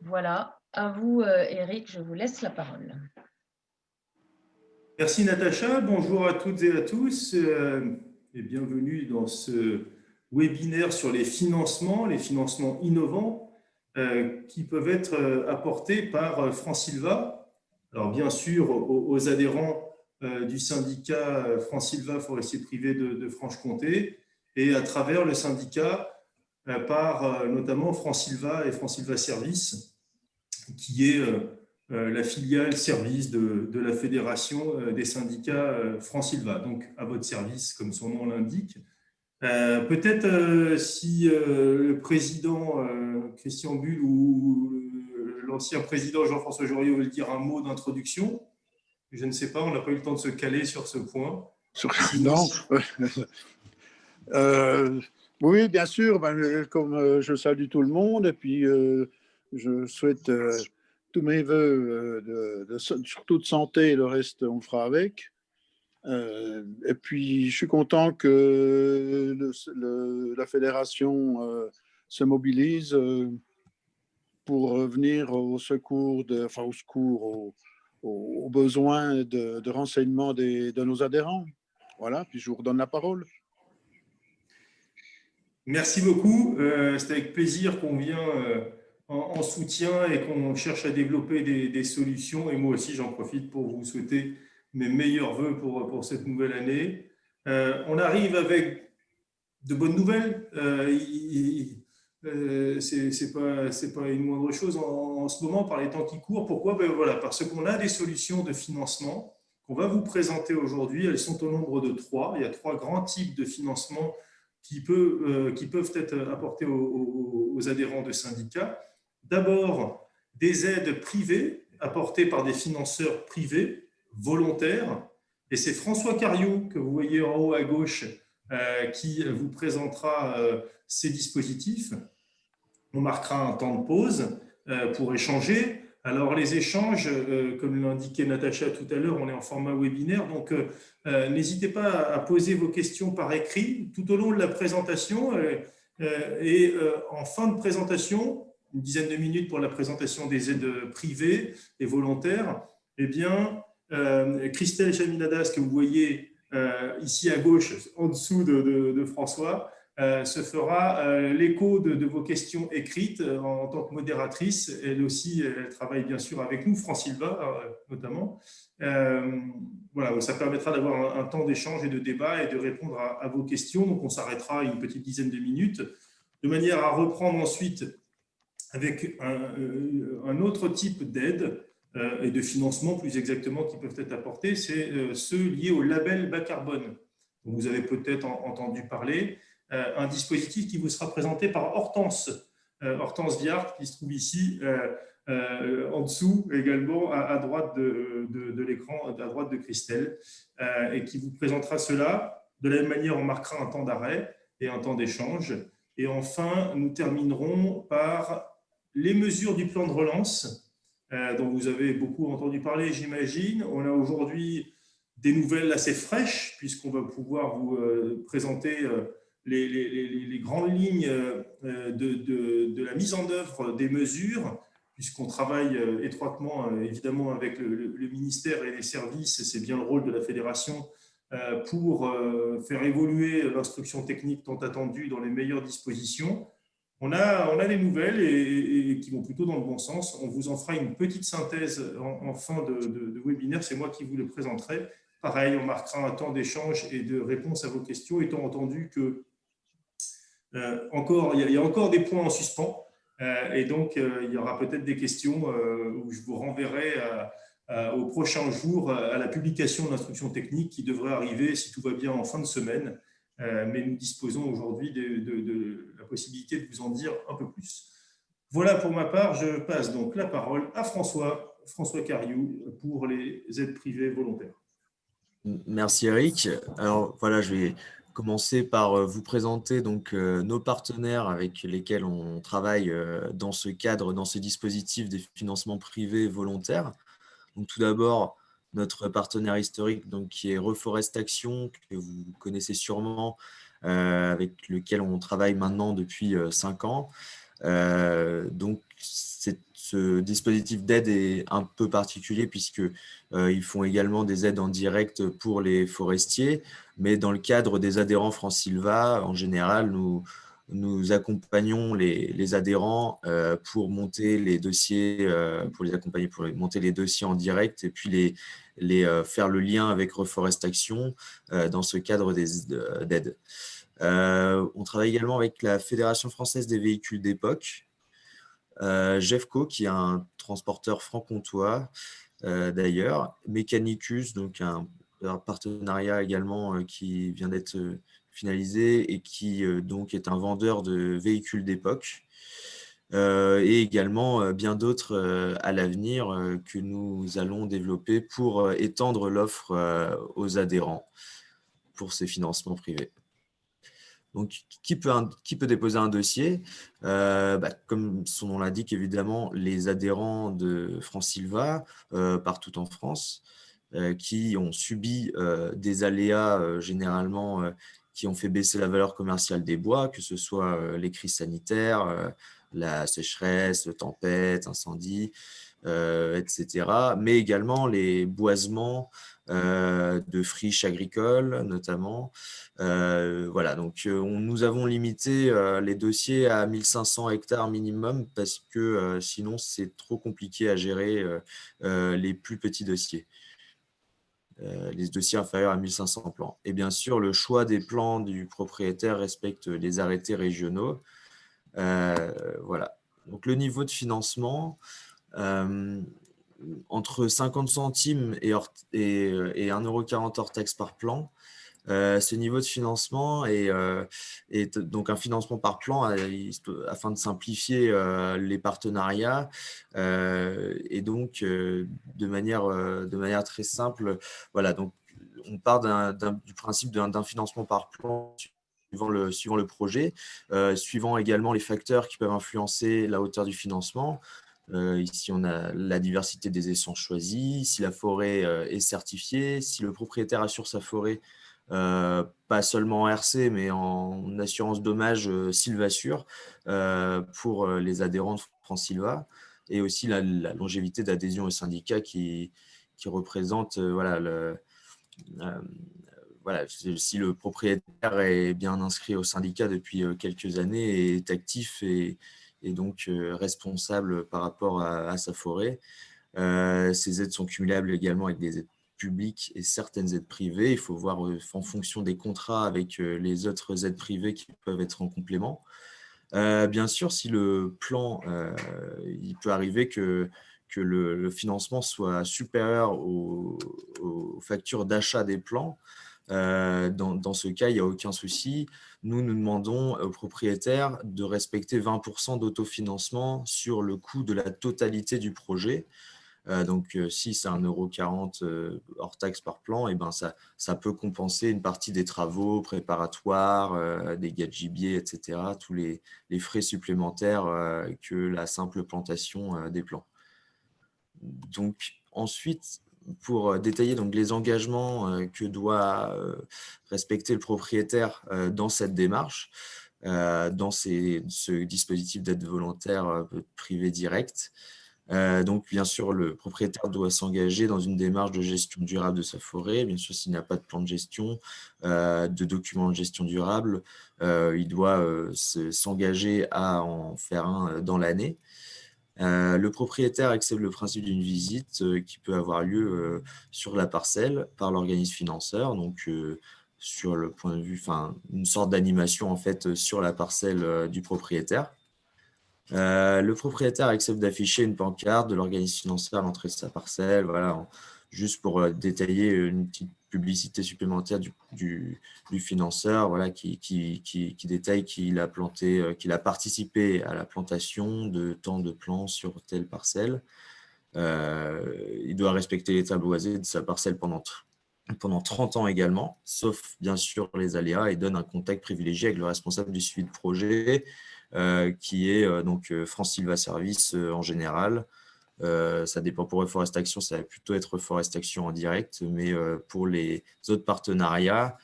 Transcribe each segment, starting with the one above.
Voilà, à vous, Eric, je vous laisse la parole. Merci Natacha, bonjour à toutes et à tous et bienvenue dans ce webinaire sur les financements innovants qui peuvent être apportés par Fransilva. Alors bien sûr aux adhérents du syndicat Fransilva Forestier Privé de Franche-Comté et à travers le syndicat par notamment Fransilva et Fransilva Service qui est la filiale service de la Fédération des syndicats Fransilva, donc à votre service, comme son nom l'indique. Peut-être si le président Christian Bull ou l'ancien président Jean-François Joriot veut dire un mot d'introduction. Je ne sais pas, on n'a pas eu le temps de se caler sur ce point. Sinon, non. Oui, bien sûr, comme je salue tout le monde et puis je souhaite tous mes voeux surtout de santé et le reste on le fera avec. Et puis je suis content que la fédération se mobilise pour venir au secours, aux besoins de renseignement de nos adhérents. Voilà, puis je vous redonne la parole. merci beaucoup. C'est avec plaisir qu'on vient en soutien et qu'on cherche à développer des solutions. Et moi aussi, j'en profite pour vous souhaiter mes meilleurs voeux pour cette nouvelle année. On arrive avec de bonnes nouvelles. C'est pas une moindre chose en ce moment par les temps qui courent. Pourquoi? Voilà, parce qu'on a des solutions de financement qu'on va vous présenter aujourd'hui. Elles sont au nombre de 3. Il y a 3 grands types de financement qui peuvent être apportés aux adhérents de syndicats. D'abord, des aides privées apportées par des financeurs privés volontaires. Et c'est François Cariou, que vous voyez en haut à gauche, qui vous présentera ces dispositifs. On marquera un temps de pause pour échanger. Alors les échanges, comme l'indiquait Natacha tout à l'heure, on est en format webinaire, donc n'hésitez pas à poser vos questions par écrit tout au long de la présentation et en fin de présentation, une dizaine de minutes pour la présentation des aides privées et volontaires, eh bien, Christelle Chaminadas, que vous voyez ici à gauche, en dessous de François, se fera l'écho de vos questions écrites en tant que modératrice. Elle aussi, elle travaille bien sûr avec nous, Fransilva notamment. Voilà, ça permettra d'avoir un temps d'échange et de débat et de répondre à vos questions. Donc, on s'arrêtera une petite dizaine de minutes, de manière à reprendre ensuite avec un autre type d'aide et de financement, plus exactement, qui peuvent être apportés, c'est ceux liés au label bas carbone. Vous avez peut-être entendu parler. Un dispositif qui vous sera présenté par Hortense Viard, qui se trouve ici en dessous également à droite de l'écran, à droite de Christelle, et qui vous présentera cela. De la même manière, on marquera un temps d'arrêt et un temps d'échange. Et enfin, nous terminerons par les mesures du plan de relance, dont vous avez beaucoup entendu parler, j'imagine. On a aujourd'hui des nouvelles assez fraîches, puisqu'on va pouvoir vous présenter les grandes lignes de la mise en œuvre des mesures, puisqu'on travaille étroitement, évidemment, avec le ministère et les services, et c'est bien le rôle de la fédération, pour faire évoluer l'instruction technique tant attendue dans les meilleures dispositions. On a des nouvelles et qui vont plutôt dans le bon sens. On vous en fera une petite synthèse en fin de webinaire. C'est moi qui vous le présenterai. Pareil, on marquera un temps d'échange et de réponse à vos questions, étant entendu que il y a encore des points en suspens. Et donc, il y aura peut-être des questions où je vous renverrai au prochain jour à la publication de l'instruction technique qui devrait arriver, si tout va bien, en fin de semaine. Mais nous disposons aujourd'hui de la possibilité de vous en dire un peu plus. Voilà pour ma part, je passe donc la parole à François Cariou pour les aides privées volontaires. Merci Eric. Alors voilà, je vais commencer par vous présenter donc nos partenaires avec lesquels on travaille dans ce cadre, dans ce dispositif des financements privés volontaires. Donc tout d'abord, notre partenaire historique donc, qui est Reforest Action, que vous connaissez sûrement, avec lequel on travaille maintenant depuis 5 ans. Donc ce dispositif d'aide est un peu particulier puisqu'ils font également des aides en direct pour les forestiers, mais dans le cadre des adhérents France-Sylva, en général, nous accompagnons les adhérents pour monter les dossiers, pour les accompagner pour monter les dossiers en direct et puis faire le lien avec Reforest Action dans ce cadre d'aide. On travaille également avec la Fédération française des véhicules d'époque, Jeffco, qui est un transporteur franc-comtois d'ailleurs, Mechanicus, donc un partenariat également qui vient d'être finalisé et qui donc est un vendeur de véhicules d'époque. Et également bien d'autres à l'avenir que nous allons développer pour étendre l'offre aux adhérents pour ces financements privés. Donc, qui peut déposer un dossier? Comme son nom l'indique, évidemment, les adhérents de France-Sylva partout en France qui ont subi des aléas généralement qui ont fait baisser la valeur commerciale des bois, que ce soit les crises sanitaires, la sécheresse, tempête, incendie, etc. Mais également les boisements de friches agricoles, notamment. Voilà, donc nous avons limité les dossiers à 1500 hectares minimum parce que sinon, c'est trop compliqué à gérer les plus petits dossiers. Les dossiers inférieurs à 1500 plans. Et bien sûr, le choix des plans du propriétaire respecte les arrêtés régionaux. Voilà. Donc, le niveau de financement, entre 50 centimes et 1,40 € hors taxe par plan, ce niveau de financement est donc un financement par plan afin de simplifier les partenariats et donc de manière très simple. Voilà, donc on part du principe d'un financement par plan suivant le projet, suivant également les facteurs qui peuvent influencer la hauteur du financement. Ici, on a la diversité des essences choisies, si la forêt est certifiée, si le propriétaire assure sa forêt pas seulement en RC, mais en assurance dommage Sylvasure pour les adhérents de France-Sylva, et aussi la longévité d'adhésion au syndicat qui représente voilà, si le propriétaire est bien inscrit au syndicat depuis quelques années et est actif et donc responsable par rapport à sa forêt. Ces aides sont cumulables également avec des aides publiques et certaines aides privées. Il faut voir en fonction des contrats avec les autres aides privées qui peuvent être en complément. Bien sûr, si le plan, il peut arriver que le financement soit supérieur aux factures d'achat des plans. Dans ce cas, il n'y a aucun souci. Nous demandons aux propriétaires de respecter 20% d'autofinancement sur le coût de la totalité du projet. Donc, si c'est 1,40 € hors taxe par plan, et ben ça peut compenser une partie des travaux préparatoires, des gâts de gibier, etc., tous les frais supplémentaires que la simple plantation des plants. Donc, ensuite, pour détailler donc, les engagements que doit respecter le propriétaire dans cette démarche, dans ce dispositif d'aide volontaire privé directe. Donc, bien sûr, le propriétaire doit s'engager dans une démarche de gestion durable de sa forêt. Bien sûr, s'il n'a pas de plan de gestion, de document de gestion durable, il doit s'engager à en faire un dans l'année. Le propriétaire accepte le principe d'une visite qui peut avoir lieu sur la parcelle par l'organisme financeur, donc sur le point de vue, une sorte d'animation en fait sur la parcelle du propriétaire. Le propriétaire accepte d'afficher une pancarte de l'organisme financier à l'entrée de sa parcelle, voilà, juste pour détailler une petite publicité supplémentaire du financeur, voilà, qui détaille qu'il a participé à la plantation de tant de plants sur telle parcelle. Il doit respecter l'état boisé de sa parcelle pendant 30 ans également, sauf bien sûr les aléas, et donne un contact privilégié avec le responsable du suivi de projet, qui est donc France-Sylva Service en général. Ça dépend pour Reforest Action, ça va plutôt être Reforest Action en direct, mais pour les autres partenariats,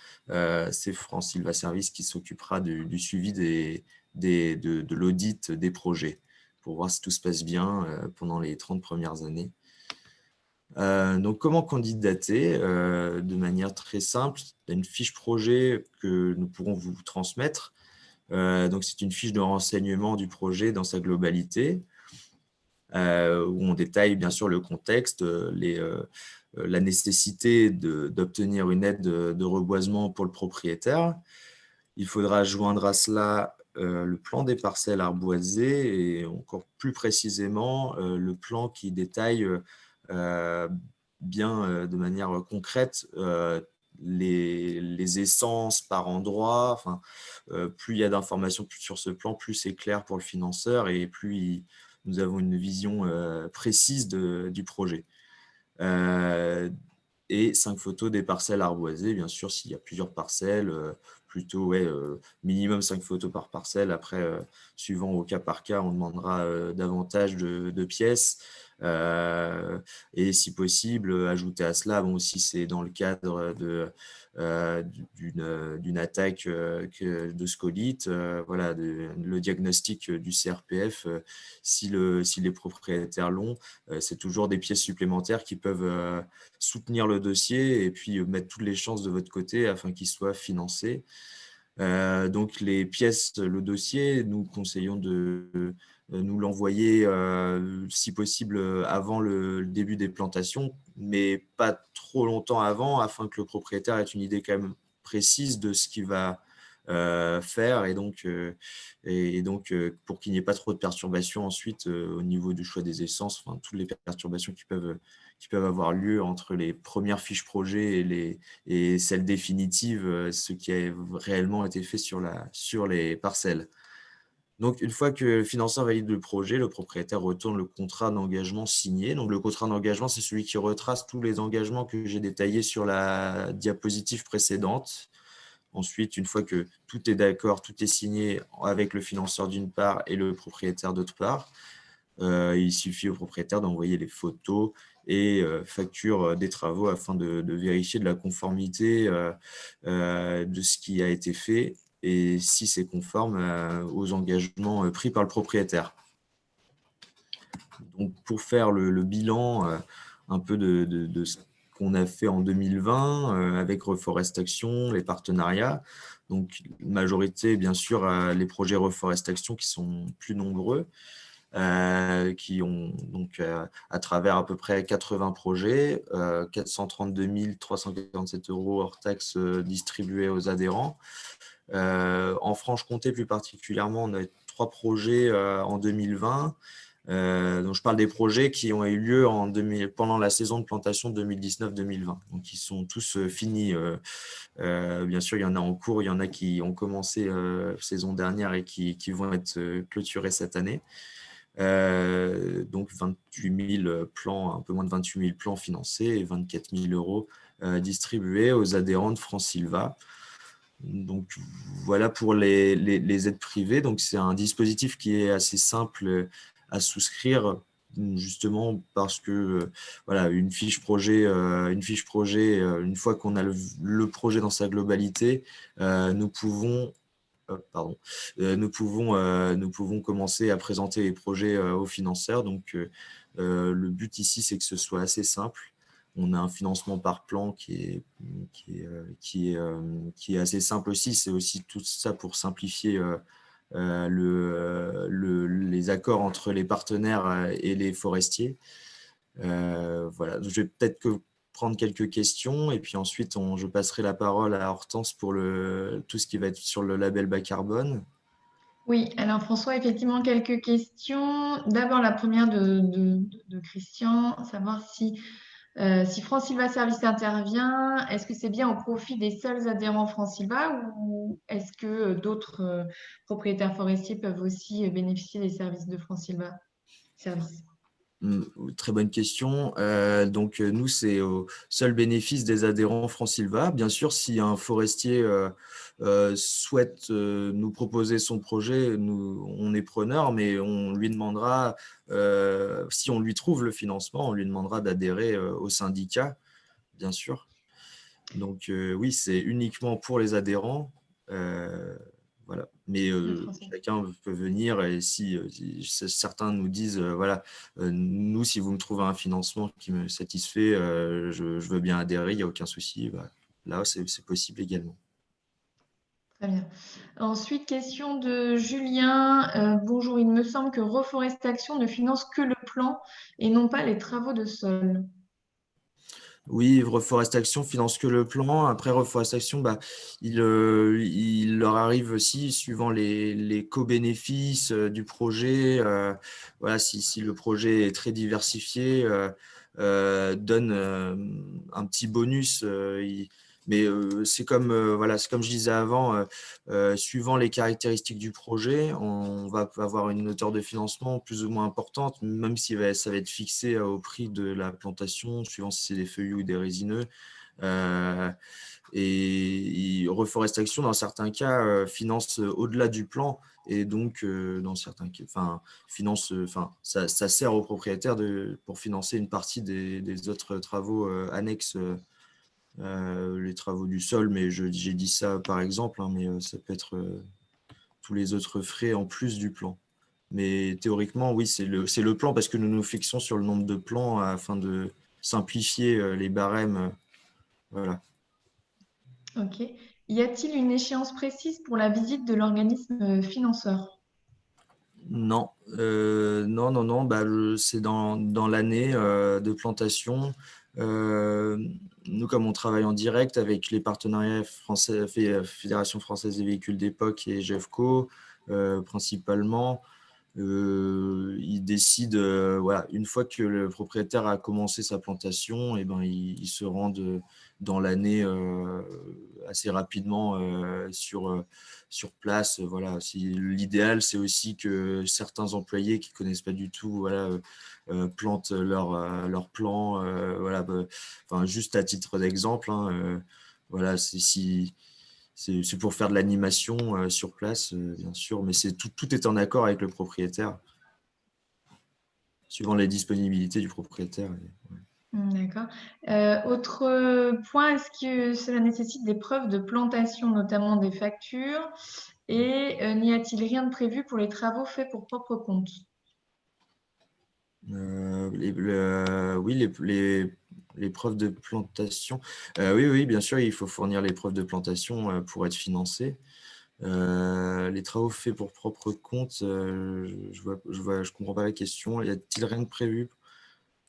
c'est France-Sylva Service qui s'occupera du suivi de l'audit des projets. pour voir si tout se passe bien pendant les 30 premières années. Donc, comment candidater de manière très simple? Il y a une fiche projet que nous pourrons vous transmettre. Donc, c'est une fiche de renseignement du projet dans sa globalité, où on détaille bien sûr le contexte, la nécessité d'obtenir une aide de reboisement pour le propriétaire. Il faudra joindre à cela le plan des parcelles arboisées et encore plus précisément le plan qui détaille bien de manière concrète les essences par endroit. Enfin, plus il y a d'informations sur ce plan, plus c'est clair pour le financeur et plus nous avons une vision précise du projet. Et 5 photos des parcelles arboisées, bien sûr, s'il y a plusieurs parcelles, plutôt minimum 5 photos par parcelle. Après, suivant au cas par cas, on demandera davantage de pièces. Et si possible, ajouter à cela, bon, si c'est dans le cadre d'une attaque de scolite, voilà, le diagnostic du CRPF, si les propriétaires l'ont, c'est toujours des pièces supplémentaires qui peuvent soutenir le dossier et puis mettre toutes les chances de votre côté afin qu'il soit financé. Donc, les pièces, le dossier, nous conseillons de nous l'envoyer, si possible, avant le début des plantations, mais pas trop longtemps avant, afin que le propriétaire ait une idée quand même précise de ce qu'il va faire et donc pour qu'il n'y ait pas trop de perturbations ensuite au niveau du choix des essences, enfin, toutes les perturbations qui peuvent avoir lieu entre les premières fiches projet et celles définitives, ce qui a réellement été fait sur les parcelles. Donc, une fois que le financeur valide le projet, le propriétaire retourne le contrat d'engagement signé. Donc, le contrat d'engagement, c'est celui qui retrace tous les engagements que j'ai détaillés sur la diapositive précédente. Ensuite, une fois que tout est d'accord, tout est signé avec le financeur d'une part et le propriétaire d'autre part, il suffit au propriétaire d'envoyer les photos et factures des travaux afin de vérifier de la conformité de ce qui a été fait et si c'est conforme aux engagements pris par le propriétaire. Donc, pour faire le bilan un peu de ce qu'on a fait en 2020 avec Reforest Action, les partenariats, donc majorité, bien sûr, les projets Reforest Action qui sont plus nombreux, qui ont donc à travers à peu près 80 projets, 432 347 € hors taxes distribués aux adhérents. En Franche-Comté, plus particulièrement, on a 3 projets en 2020. Donc je parle des projets qui ont eu lieu pendant la saison de plantation 2019-2020. Donc ils sont tous finis. Bien sûr, il y en a en cours, il y en a qui ont commencé saison dernière et qui vont être clôturés cette année. Donc 28 000 plans, un peu moins de 28 000 plans financés et 24 000 € distribués aux adhérents de France Sylva. Donc voilà pour les aides privées. Donc c'est un dispositif qui est assez simple à souscrire, justement parce que voilà, une fiche projet, une fois qu'on a le projet dans sa globalité, nous pouvons commencer à présenter les projets aux financeurs. Donc, le but ici, c'est que ce soit assez simple. On a un financement par plan qui est assez simple aussi. C'est aussi tout ça pour simplifier les accords entre les partenaires et les forestiers. Voilà. Je vais peut-être prendre quelques questions et puis ensuite je passerai la parole à Hortense pour tout ce qui va être sur le label bas carbone. Oui, alors François, effectivement, quelques questions. D'abord, la première de Christian, savoir si France Sylva Service intervient, est-ce que c'est bien au profit des seuls adhérents France Sylva ou est-ce que d'autres propriétaires forestiers peuvent aussi bénéficier des services de France Sylva Service? Très bonne question. Donc, nous, c'est au seul bénéfice des adhérents France Sylva. Bien sûr, si un forestier souhaite nous proposer son projet, on est preneur, mais on lui demandera, si on lui trouve le financement, on lui demandera d'adhérer au syndicat, bien sûr. Donc, oui, c'est uniquement pour les adhérents. Voilà. Mais Français. chacun peut venir et si certains nous disent, voilà, nous, si vous me trouvez un financement qui me satisfait, je veux bien adhérer, il n'y a aucun souci. Bah, là, c'est possible également. Très bien. Ensuite, question de Julien. Bonjour, il me semble que Reforestation ne finance que le plan et non pas les travaux de sol. Oui, Reforestation finance que le plan. Après, Reforestation, bah, il leur arrive aussi, suivant les co-bénéfices du projet, voilà, si le projet est très diversifié, donne un petit bonus. Mais c'est comme, voilà, c'est comme je disais avant, suivant les caractéristiques du projet, on va avoir une hauteur de financement plus ou moins importante, même si ça va être fixé au prix de la plantation, suivant si c'est des feuillus ou des résineux. Et Reforestation, dans certains cas, finance au-delà du plan. Et donc, dans certains cas, finance, ça sert aux propriétaires pour financer une partie des autres travaux annexes, les travaux du sol. Mais j'ai dit ça par exemple, hein, mais ça peut être tous les autres frais en plus du plan. Mais théoriquement, oui, c'est le plan parce que nous nous fixons sur le nombre de plans afin de simplifier les barèmes. Voilà. Ok. Y a-t-il une échéance précise pour la visite de l'organisme financeur? Non, non. Bah, c'est dans l'année de plantation. Euh, Nous, comme on travaille en direct avec les partenariats français, Fédération française des véhicules d'époque et GEFCO, principalement, ils décident, voilà, une fois que le propriétaire a commencé sa plantation, et ben, ils se rendent dans l'année assez rapidement sur place. Voilà. L'idéal, c'est aussi que certains employés qui ne connaissent pas du tout, voilà, plantent leur plan. Voilà, juste à titre d'exemple, hein, voilà, c'est pour faire de l'animation sur place, bien sûr, mais tout est en accord avec le propriétaire, suivant les disponibilités du propriétaire. D'accord. Autre point, est-ce que cela nécessite des preuves de plantation, notamment des factures? Et n'y a-t-il rien de prévu pour les travaux faits pour propre compte? Oui, les preuves de plantation. Oui, bien sûr, il faut fournir les preuves de plantation pour être financé. Les travaux faits pour propre compte, je comprends pas la question. Y a-t-il rien de prévu?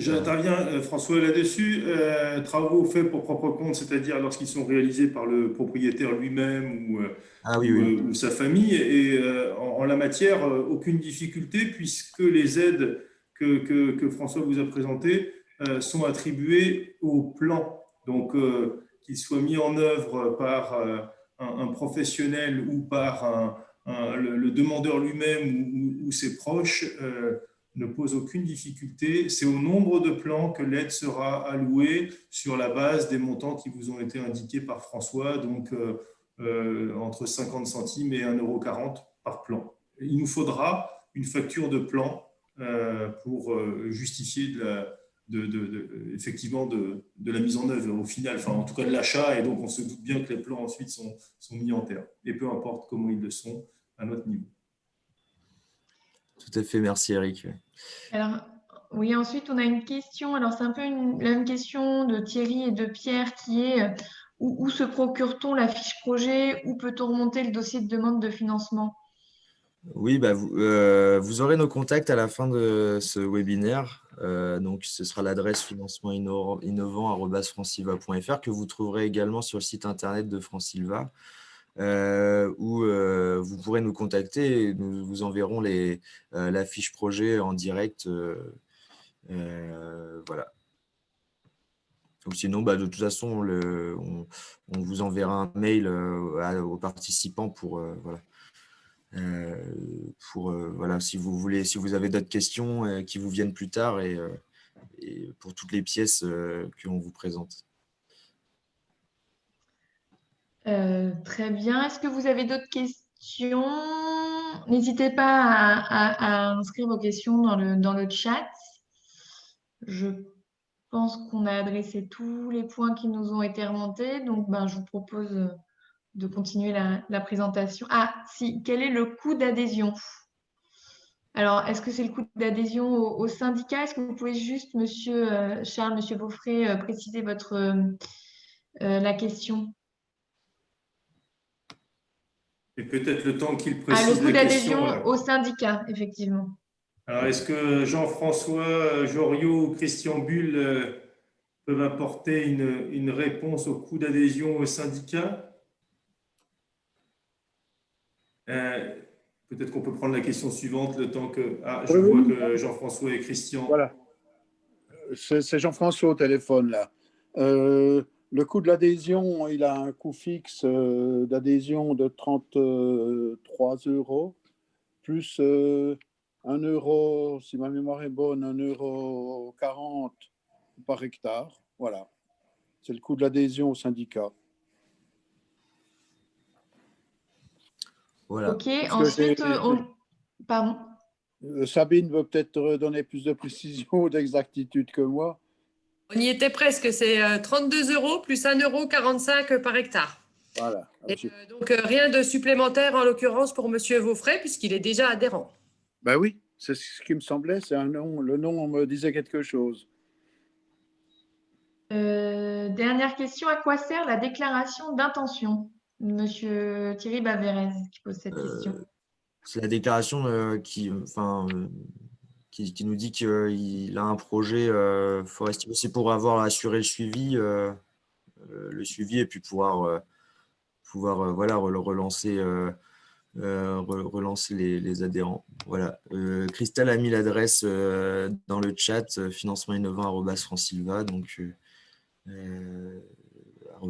J'interviens, François, là-dessus. Travaux faits pour propre compte, c'est-à-dire lorsqu'ils sont réalisés par le propriétaire lui-même Ah oui. ou sa famille. Et en la matière, aucune difficulté puisque les aides que François vous a présentées sont attribuées au plan. Donc, qu'ils soient mis en œuvre par un professionnel ou par le demandeur lui-même ou ses proches, ne pose aucune difficulté. C'est au nombre de plans que l'aide sera allouée sur la base des montants qui vous ont été indiqués par François, donc entre 50 centimes et 1,40 € par plan. Il nous faudra une facture de plan pour justifier effectivement de la mise en œuvre au final, enfin en tout cas de l'achat, et donc on se doute bien que les plans ensuite sont mis en terre, et peu importe comment ils le sont à notre niveau. Tout à fait, merci Eric. Alors, oui, ensuite, on a une question. Alors, c'est un peu la même question de Thierry et de Pierre qui est où se procure-t-on la fiche projet? Où peut-on remonter le dossier de demande de financement? Oui, bah, vous aurez nos contacts à la fin de ce webinaire. Donc, ce sera l'adresse financement-innovant@francilva.fr que vous trouverez également sur le site internet de Francilva, où vous pourrez nous contacter et nous vous enverrons la fiche projet en direct. Voilà. Ou sinon, bah, de toute façon, on vous enverra un mail aux participants voilà. Voilà, si vous voulez, si vous avez d'autres questions qui vous viennent plus tard et pour toutes les pièces que l'on vous présente. Très bien. Est-ce que vous avez d'autres questions? N'hésitez pas à inscrire vos questions dans le chat. Je pense qu'on a adressé tous les points qui nous ont été remontés. Donc, ben, je vous propose de continuer la présentation. Ah, si, quel est le coût d'adhésion? Alors, est-ce que c'est le coût d'adhésion au syndicat? Est-ce que vous pouvez juste, monsieur Charles, monsieur Beaufray, préciser la question? Et peut-être le temps qu'il Ah, le précise coût la question. d'adhésion au syndicat, effectivement. Alors, est-ce que Jean-François Joriot ou Christian Bull peuvent apporter une réponse au coût d'adhésion au syndicat? Peut-être qu'on peut prendre la question suivante le temps que… Ah, je Oui, vois oui, que Jean-François et Christian… voilà. C'est Jean-François au téléphone, là. Le coût de l'adhésion, il a un coût fixe d'adhésion de 33 euros, plus 1 euro, si ma mémoire est bonne, 1,40 € par hectare. Voilà. C'est le coût de l'adhésion au syndicat. Voilà. OK, ensuite, pardon. Sabine veut peut-être donner plus de précision ou d'exactitude que moi. On y était presque, c'est 32 € plus 1,45 € par hectare. Voilà. Et, donc, rien de supplémentaire en l'occurrence pour monsieur Beaufray, puisqu'il est déjà adhérent. Ben oui, c'est ce qui me semblait. C'est un nom. Le nom me disait quelque chose. Dernière question, à quoi sert la déclaration d'intention? Monsieur Thierry Bavérez qui pose cette question. C'est la déclaration qui nous dit qu'il a un projet forestier. C'est pour avoir assuré le suivi et puis pouvoir voilà, relancer les adhérents. Voilà. Christelle a mis l'adresse dans le chat, financement-innovant@francilva, donc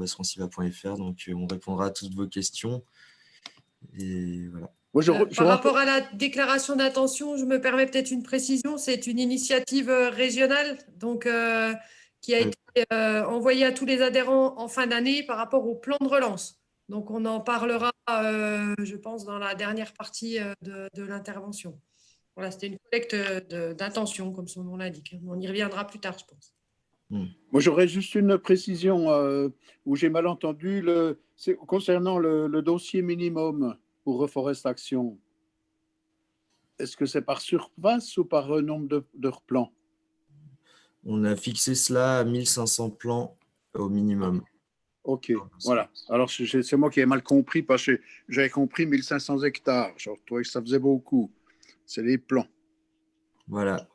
@francilva.fr. Donc on répondra à toutes vos questions. Et voilà. Par rapport à la déclaration d'intention, je me permets peut-être une précision. C'est une initiative régionale donc, qui a été envoyée à tous les adhérents en fin d'année par rapport au plan de relance. Donc, on en parlera, je pense, dans la dernière partie de l'intervention. Voilà, c'était une collecte d'intention, comme son nom l'indique. On y reviendra plus tard, je pense. Moi, j'aurais juste une précision où j'ai mal entendu. Concernant le dossier minimum pour Reforest Action, est-ce que c'est par surface ou par nombre de plans? On a fixé cela à 1500 plans au minimum. Ok, voilà. Alors, c'est moi qui ai mal compris parce que j'avais compris 1500 hectares. Je trouvais que ça faisait beaucoup. C'est les plans. Voilà.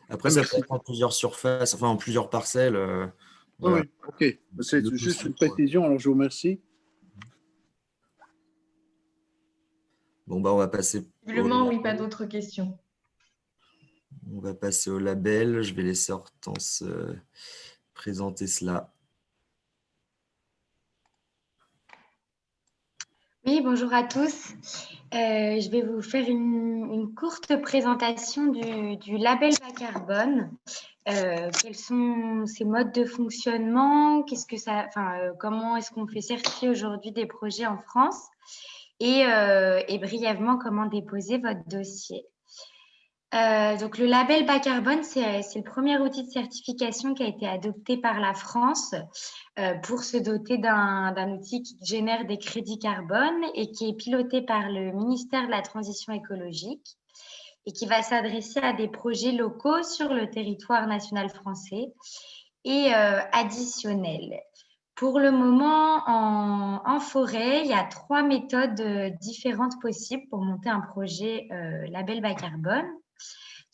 Après, ça peut être en plusieurs surfaces, enfin en plusieurs parcelles. Voilà. Oui, ok. C'est juste une précision, alors je vous remercie. Bon, on va passer. Visiblement, oui, pas d'autres questions. On va passer au label. Je vais laisser Hortense présenter cela. Oui, bonjour à tous. Je vais vous faire une courte présentation du label bas carbone. Quels sont ses modes de fonctionnement? Comment est-ce qu'on fait certifier aujourd'hui des projets en France? Et brièvement, comment déposer votre dossier. Donc, le label bas carbone, c'est le premier outil de certification qui a été adopté par la France pour se doter d'un outil qui génère des crédits carbone et qui est piloté par le ministère de la Transition écologique et qui va s'adresser à des projets locaux sur le territoire national français et additionnels. Pour le moment, en forêt, il y a 3 méthodes différentes possibles pour monter un projet label bas carbone.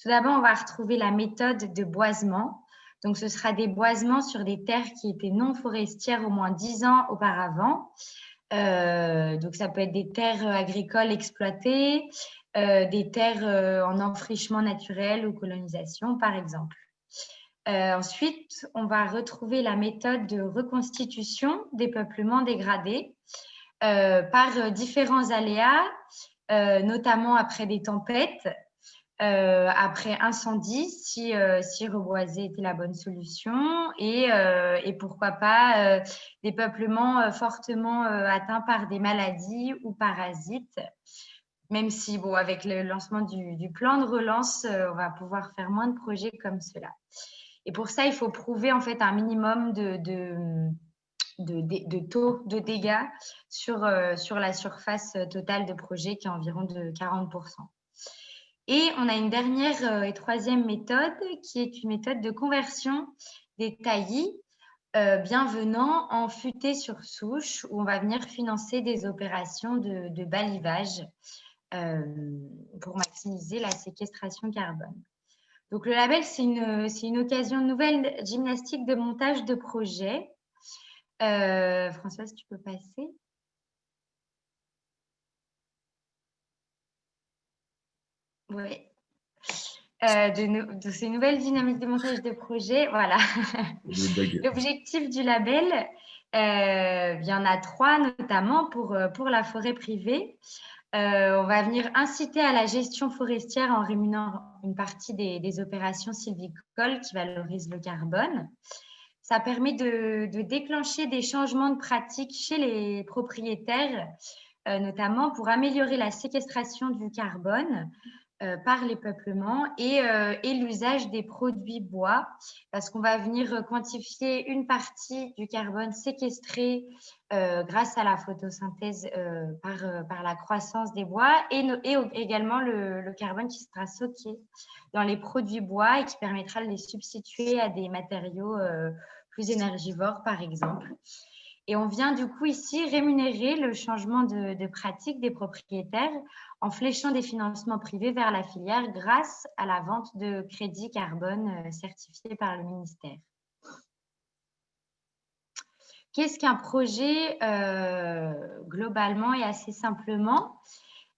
Tout d'abord, on va retrouver la méthode de boisement. Donc, ce sera des boisements sur des terres qui étaient non forestières au moins 10 ans auparavant. Donc, ça peut être des terres agricoles exploitées, des terres en enfrichement naturel ou colonisation, par exemple. Ensuite, on va retrouver la méthode de reconstitution des peuplements dégradés par différents aléas, notamment après des tempêtes, après incendie, si reboiser était la bonne solution, et pourquoi pas des peuplements fortement atteints par des maladies ou parasites, même si, bon, avec le lancement du plan de relance, on va pouvoir faire moins de projets comme cela. Et pour ça, il faut prouver en fait un minimum de taux de dégâts sur la surface totale de projet qui est environ de 40%. Et on a une dernière et troisième méthode qui est une méthode de conversion des taillis bienvenant en futaie sur souche où on va venir financer des opérations de balivage pour maximiser la séquestration carbone. Donc, le label, c'est une occasion nouvelle gymnastique de montage de projet. Françoise, tu peux passer. Oui. De ces nouvelles dynamiques de montage de projet, voilà. L'objectif du label, il y en a 3 notamment pour la forêt privée. On va venir inciter à la gestion forestière en rémunérant une partie des opérations sylvicoles qui valorisent le carbone. Ça permet de déclencher des changements de pratiques chez les propriétaires, notamment pour améliorer la séquestration du carbone par les peuplements et l'usage des produits bois, parce qu'on va venir quantifier une partie du carbone séquestré grâce à la photosynthèse par la croissance des bois et également le carbone qui sera stocké dans les produits bois et qui permettra de les substituer à des matériaux plus énergivores, par exemple. Et on vient du coup ici rémunérer le changement de pratique des propriétaires en fléchant des financements privés vers la filière grâce à la vente de crédits carbone certifiés par le ministère. Qu'est-ce qu'un projet globalement et assez simplement?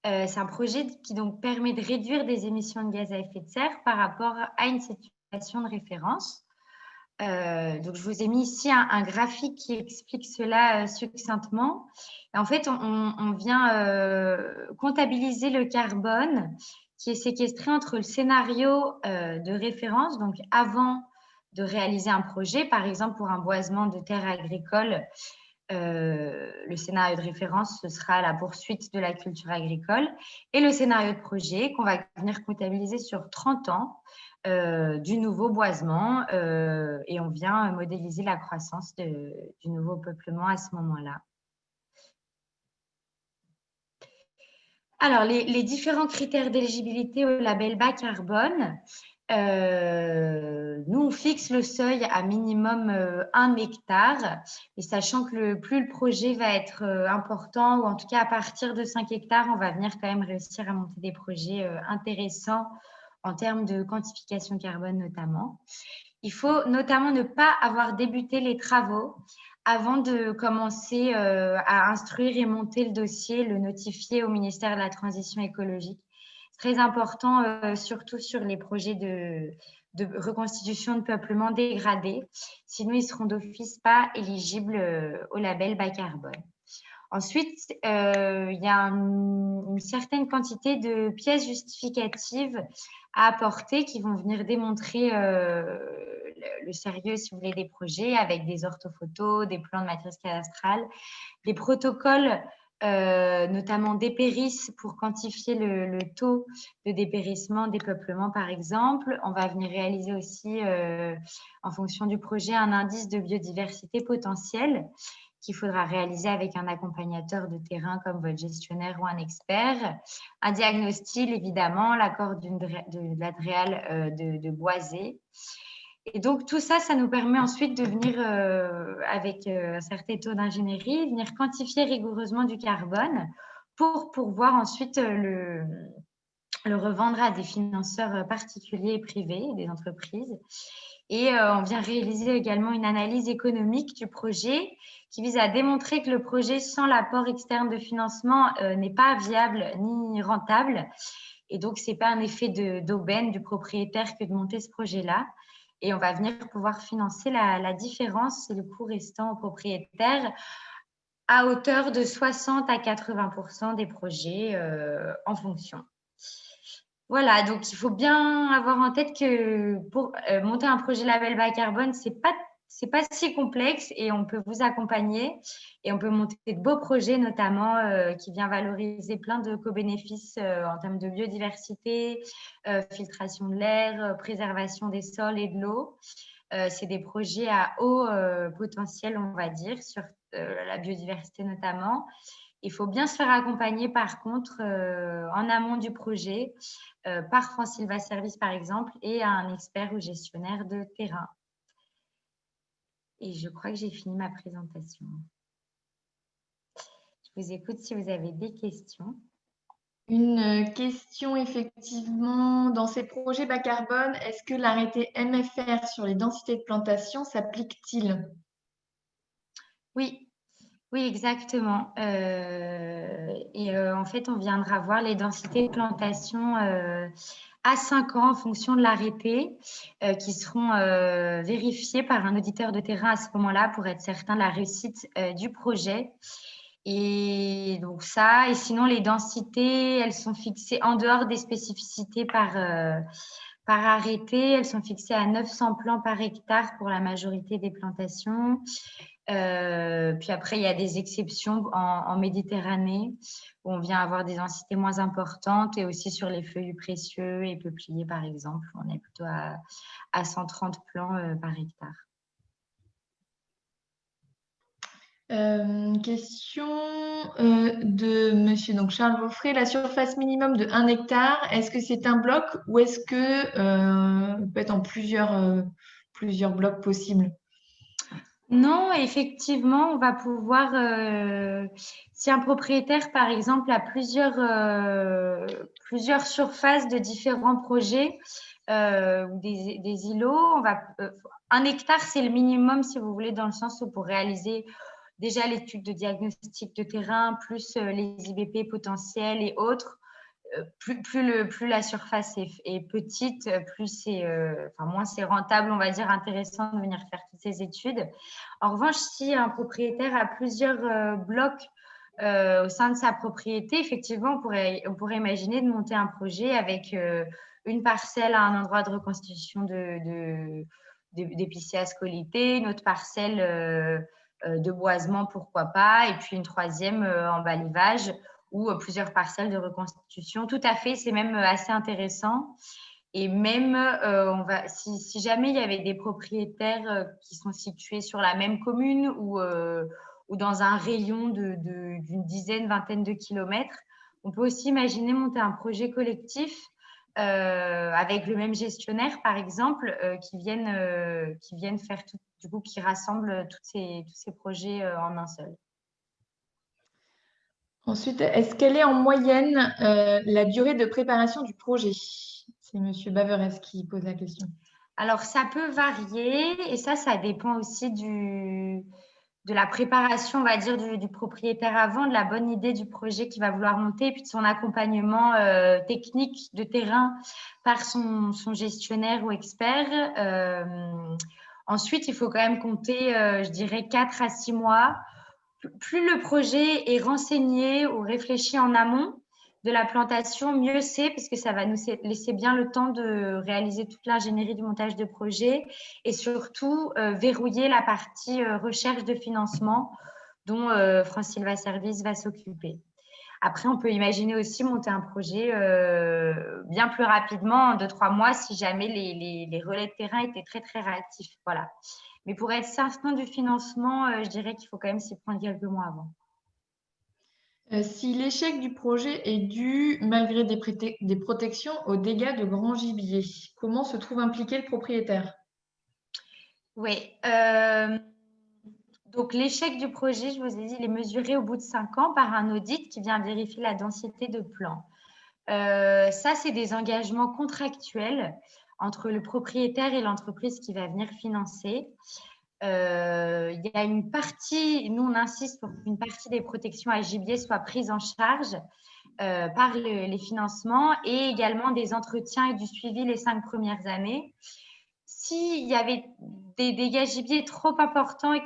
C'est un projet qui donc permet de réduire des émissions de gaz à effet de serre par rapport à une situation de référence. Donc, je vous ai mis ici un graphique qui explique cela succinctement. Et en fait, on vient comptabiliser le carbone qui est séquestré entre le scénario de référence, donc avant de réaliser un projet, par exemple pour un boisement de terres agricoles, le scénario de référence, ce sera la poursuite de la culture agricole, et le scénario de projet qu'on va venir comptabiliser sur 30 ans, du nouveau boisement et on vient modéliser la croissance du nouveau peuplement à ce moment-là. Alors, les différents critères d'éligibilité au label bas carbone, nous, on fixe le seuil à minimum 1 hectare et sachant que plus le projet va être important ou en tout cas à partir de 5 hectares, on va venir quand même réussir à monter des projets intéressants en termes de quantification carbone notamment. Il faut notamment ne pas avoir débuté les travaux avant de commencer à instruire et monter le dossier, le notifier au ministère de la Transition écologique. C'est très important, surtout sur les projets de reconstitution de peuplement dégradé. Sinon, ils ne seront d'office pas éligibles au label bas carbone. Ensuite, il y a une certaine quantité de pièces justificatives à apporter qui vont venir démontrer le sérieux, si vous voulez, des projets avec des orthophotos, des plans de matrice cadastrale, des protocoles, notamment dépérissement pour quantifier le taux de dépérissement des peuplements, par exemple. On va venir réaliser aussi, en fonction du projet, un indice de biodiversité potentielle qu'il faudra réaliser avec un accompagnateur de terrain comme votre gestionnaire ou un expert. Un diagnostic, évidemment, l'accord de la DREAL de Boisé. Et donc, tout ça, ça nous permet ensuite de venir, avec un certain taux d'ingénierie, venir quantifier rigoureusement du carbone pour pouvoir ensuite le revendre à des financeurs particuliers et privés, des entreprises. Et on vient réaliser également une analyse économique du projet qui vise à démontrer que le projet sans l'apport externe de financement n'est pas viable ni rentable. Et donc, ce n'est pas un effet d'aubaine du propriétaire que de monter ce projet-là. Et on va venir pouvoir financer la différence, c'est le coût restant au propriétaire à hauteur de 60 à 80% des projets en fonction. Voilà, donc il faut bien avoir en tête que pour monter un projet label bas carbone, c'est pas si complexe et on peut vous accompagner et on peut monter de beaux projets notamment qui viennent valoriser plein de co-bénéfices en termes de biodiversité, filtration de l'air, préservation des sols et de l'eau. C'est des projets à haut potentiel, on va dire, sur la biodiversité notamment. Il faut bien se faire accompagner, par contre, en amont du projet, par France Sylva Service, par exemple, et un expert ou gestionnaire de terrain. Et je crois que j'ai fini ma présentation. Je vous écoute si vous avez des questions. Une question, effectivement, dans ces projets bas carbone, est-ce que l'arrêté MFR sur les densités de plantation s'applique-t-il? Oui, oui, exactement. En fait, on viendra voir les densités de plantation à 5 ans en fonction de l'arrêté qui seront vérifiées par un auditeur de terrain à ce moment-là pour être certain de la réussite du projet. Et donc ça, et sinon les densités, elles sont fixées en dehors des spécificités par arrêté. Elles sont fixées à 900 plants par hectare pour la majorité des plantations. Puis après, il y a des exceptions en Méditerranée où on vient avoir des densités moins importantes et aussi sur les feuillus précieux et peupliers, par exemple. On est plutôt à 130 plants par hectare. Question de monsieur Charles Vaufré. La surface minimum de 1 hectare, est-ce que c'est un bloc ou est-ce que peut être en plusieurs blocs possibles? Non, effectivement, on va pouvoir, si un propriétaire, par exemple, a plusieurs surfaces de différents projets ou des îlots, 1 hectare, c'est le minimum, si vous voulez, dans le sens où pour réaliser déjà l'étude de diagnostic de terrain, plus les IBP potentiels et autres, plus la surface est petite, moins c'est rentable, on va dire, intéressant de venir faire toutes ces études. En revanche, si un propriétaire a plusieurs blocs au sein de sa propriété, effectivement, on pourrait imaginer de monter un projet avec une parcelle à un endroit de reconstitution d'épicier scolyté, une autre parcelle de boisement, pourquoi pas, et puis une troisième en balivage ou plusieurs parcelles de reconstitution. Tout à fait, c'est même assez intéressant. Et même, si jamais il y avait des propriétaires qui sont situés sur la même commune ou dans un rayon d'une dizaine, vingtaine de kilomètres, on peut aussi imaginer monter un projet collectif avec le même gestionnaire, par exemple, qui viennent faire tout, du coup, qui rassemble tous ces projets en un seul. Ensuite, est-ce qu'elle est en moyenne la durée de préparation du projet? C'est M. Baverès qui pose la question. Alors, ça peut varier et ça dépend aussi de la préparation, on va dire, du propriétaire avant, de la bonne idée du projet qu'il va vouloir monter et puis de son accompagnement technique de terrain par son gestionnaire ou expert. Ensuite, il faut quand même compter, je dirais, 4 à 6 mois. Plus le projet est renseigné ou réfléchi en amont de la plantation, mieux c'est, parce que ça va nous laisser bien le temps de réaliser toute l'ingénierie du montage de projet et surtout verrouiller la partie recherche de financement dont France Sylva Service va s'occuper. Après, on peut imaginer aussi monter un projet bien plus rapidement, en 2-3 mois, si jamais les relais de terrain étaient très, très réactifs. Voilà. Mais pour être certain du financement, je dirais qu'il faut quand même s'y prendre quelques mois avant. Si l'échec du projet est dû, malgré des protections, aux dégâts de grand gibier, comment se trouve impliqué le propriétaire? Oui. Donc, l'échec du projet, je vous ai dit, il est mesuré au bout de 5 ans par un audit qui vient vérifier la densité de plants. Ça, c'est des engagements contractuels entre le propriétaire et l'entreprise qui va venir financer. Il y a une partie, nous on insiste pour qu'une partie des protections à gibier soit prise en charge par les financements et également des entretiens et du suivi les 5 premières années. S'il y avait des dégâts gibier trop importants et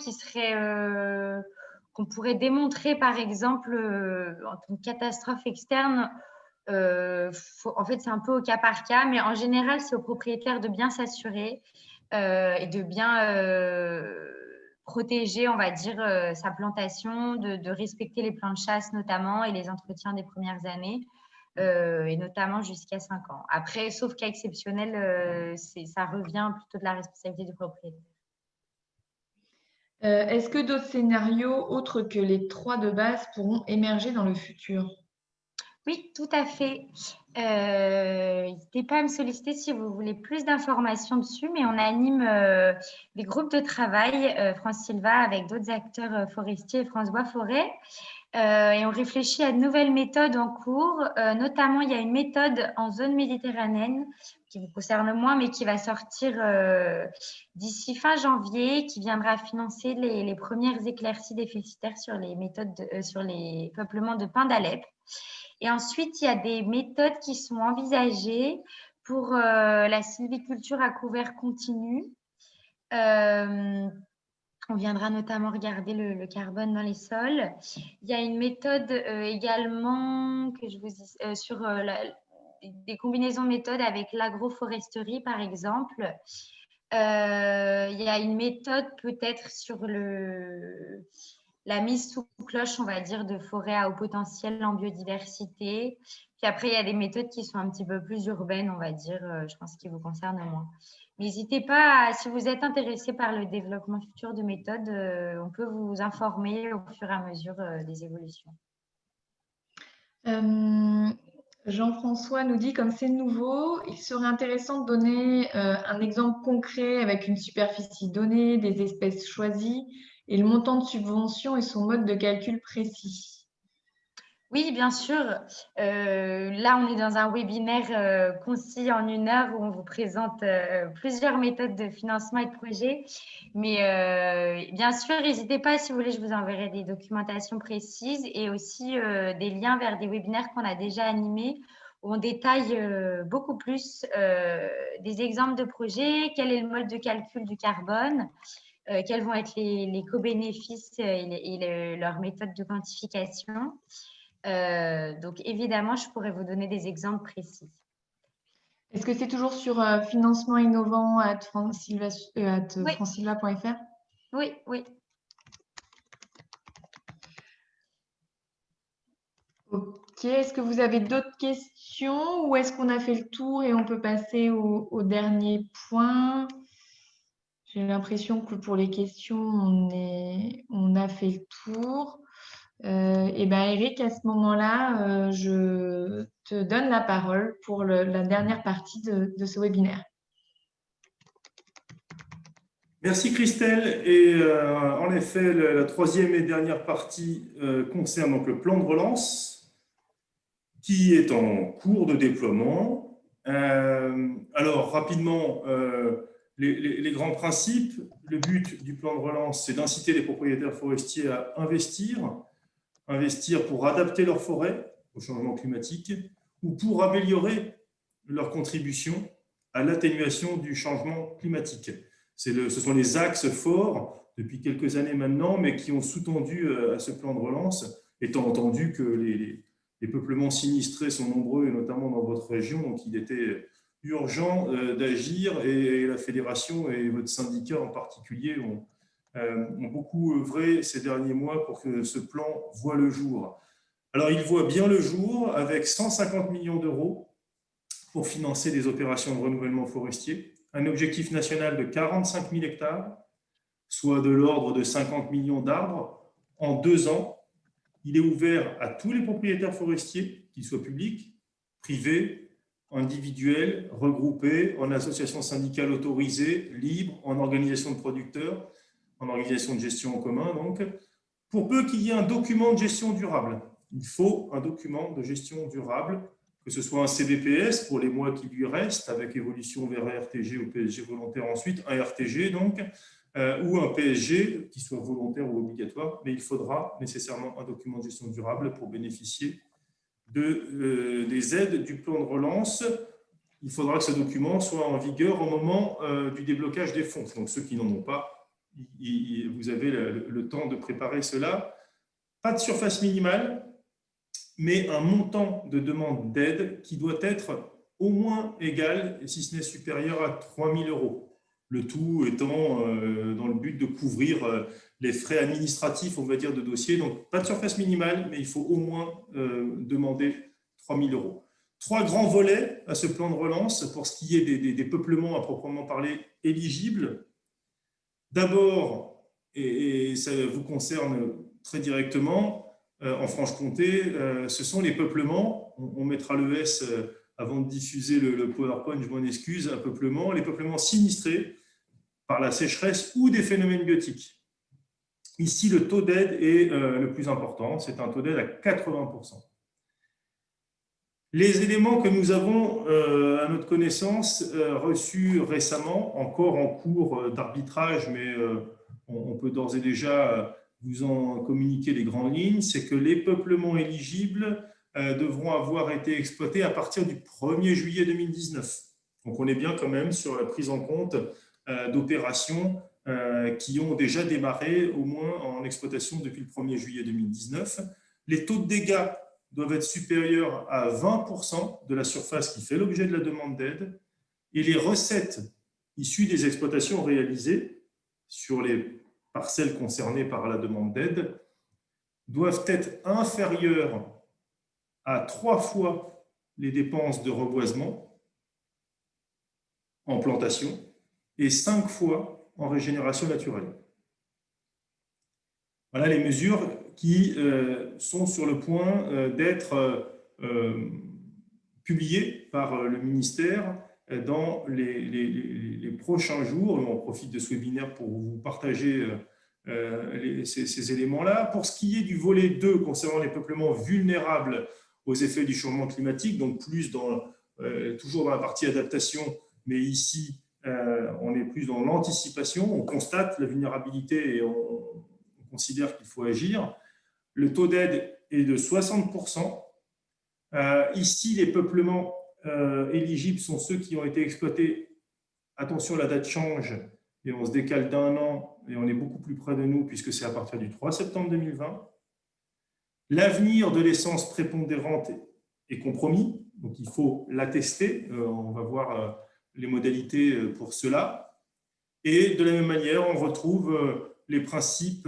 qu'on pourrait démontrer par exemple en tant que catastrophe externe, en fait c'est un peu au cas par cas, mais en général c'est au propriétaire de bien s'assurer et de bien protéger, on va dire, sa plantation, de respecter les plans de chasse notamment et les entretiens des premières années et notamment jusqu'à 5 ans. Après, sauf cas exceptionnel, ça revient plutôt de la responsabilité du propriétaire. Est-ce que d'autres scénarios, autres que les 3 de base, pourront émerger dans le futur? Oui, tout à fait. N'hésitez pas à me solliciter si vous voulez plus d'informations dessus, mais on anime des groupes de travail, France Sylva, avec d'autres acteurs forestiers et France Bois Forêt. Et on réfléchit à de nouvelles méthodes en cours. Notamment, il y a une méthode en zone méditerranéenne qui vous concerne moins, mais qui va sortir d'ici fin janvier, qui viendra financer les premières éclaircies déficitaires sur les méthodes, sur les peuplements de pins d'Alep. Et ensuite, il y a des méthodes qui sont envisagées pour la sylviculture à couvert continu. On viendra notamment regarder le carbone dans les sols. Il y a une méthode également que je vous dis, sur des combinaisons de méthodes avec l'agroforesterie, par exemple. Il y a une méthode peut-être sur la mise sous cloche, on va dire, de forêts à haut potentiel en biodiversité. Puis après, il y a des méthodes qui sont un petit peu plus urbaines, on va dire, je pense, qui vous concernent moins. N'hésitez pas, si vous êtes intéressé par le développement futur de méthodes, on peut vous informer au fur et à mesure des évolutions. Jean-François nous dit, comme c'est nouveau, il serait intéressant de donner un exemple concret avec une superficie donnée, des espèces choisies et le montant de subvention et son mode de calcul précis. Oui, bien sûr. Là, on est dans un webinaire concis en 1 heure où on vous présente plusieurs méthodes de financement et de projet. Mais bien sûr, n'hésitez pas, si vous voulez, je vous enverrai des documentations précises et aussi des liens vers des webinaires qu'on a déjà animés où on détaille beaucoup plus des exemples de projets, quel est le mode de calcul du carbone, quels vont être les co-bénéfices et leur méthode de quantification. Donc, évidemment, je pourrais vous donner des exemples précis. Est-ce que c'est toujours sur financement innovant @francesylva.fr? Oui, oui. Ok, est-ce que vous avez d'autres questions ou est-ce qu'on a fait le tour et on peut passer au dernier point? J'ai l'impression que pour les questions, on a fait le tour. Et bien, Eric, à ce moment-là, je te donne la parole pour la dernière partie de ce webinaire. Merci Christelle. Et en effet, la troisième et dernière partie concerne donc le plan de relance qui est en cours de déploiement. Alors, rapidement, les grands principes. Le but du plan de relance, c'est d'inciter les propriétaires forestiers à investir pour adapter leur forêt au changement climatique ou pour améliorer leur contribution à l'atténuation du changement climatique. Ce sont les axes forts depuis quelques années maintenant, mais qui ont sous-tendu à ce plan de relance, étant entendu que les peuplements sinistrés sont nombreux, et notamment dans votre région, donc il était urgent d'agir, et la fédération et votre syndicat en particulier ont beaucoup œuvré ces derniers mois pour que ce plan voie le jour. Alors, il voit bien le jour avec 150 millions d'euros pour financer des opérations de renouvellement forestier, un objectif national de 45 000 hectares, soit de l'ordre de 50 millions d'arbres en 2 ans. Il est ouvert à tous les propriétaires forestiers, qu'ils soient publics, privés, individuels, regroupés, en associations syndicales autorisées, libres, en organisation de producteurs, en organisation de gestion en commun, donc, pour peu qu'il y ait un document de gestion durable. Il faut un document de gestion durable, que ce soit un CBPS pour les mois qui lui restent, avec évolution vers un RTG ou PSG volontaire ensuite, un RTG donc, ou un PSG qui soit volontaire ou obligatoire, mais il faudra nécessairement un document de gestion durable pour bénéficier des aides du plan de relance. Il faudra que ce document soit en vigueur au moment du déblocage des fonds. Donc ceux qui n'en ont pas, vous avez le temps de préparer cela. Pas de surface minimale, mais un montant de demande d'aide qui doit être au moins égal, si ce n'est supérieur à 3 000 €. Le tout étant dans le but de couvrir les frais administratifs, on va dire, de dossier. Donc, pas de surface minimale, mais il faut au moins demander 3 000 €. 3 grands volets à ce plan de relance pour ce qui est des peuplements à proprement parler éligibles. D'abord, et ça vous concerne très directement, en Franche-Comté, ce sont les peuplements, on mettra le S avant de diffuser le PowerPoint, je m'en excuse, les peuplements sinistrés par la sécheresse ou des phénomènes biotiques. Ici, le taux d'aide est le plus important, c'est un taux d'aide à 80%. Les éléments que nous avons, à notre connaissance, reçus récemment, encore en cours d'arbitrage, mais on peut d'ores et déjà vous en communiquer les grandes lignes, c'est que les peuplements éligibles devront avoir été exploités à partir du 1er juillet 2019. Donc on est bien quand même sur la prise en compte d'opérations qui ont déjà démarré au moins en exploitation depuis le 1er juillet 2019. Les taux de dégâts doivent être supérieurs à 20% de la surface qui fait l'objet de la demande d'aide et les recettes issues des exploitations réalisées sur les parcelles concernées par la demande d'aide doivent être inférieures à 3 fois les dépenses de reboisement en plantation et 5 fois en régénération naturelle. Voilà les mesures qui sont sur le point d'être publiées par le ministère dans les prochains jours. On profite de ce webinaire pour vous partager ces éléments-là. Pour ce qui est du volet 2 concernant les peuplements vulnérables aux effets du changement climatique, donc plus toujours dans la partie adaptation, mais ici, on est plus dans l'anticipation. On constate la vulnérabilité et on considère qu'il faut agir. Le taux d'aide est de 60%. Ici, les peuplements éligibles sont ceux qui ont été exploités. Attention, la date change et on se décale d'1 an et on est beaucoup plus près de nous puisque c'est à partir du 3 septembre 2020. L'avenir de l'essence prépondérante est compromis, donc il faut l'attester. On va voir les modalités pour cela. Et de la même manière, on retrouve les principes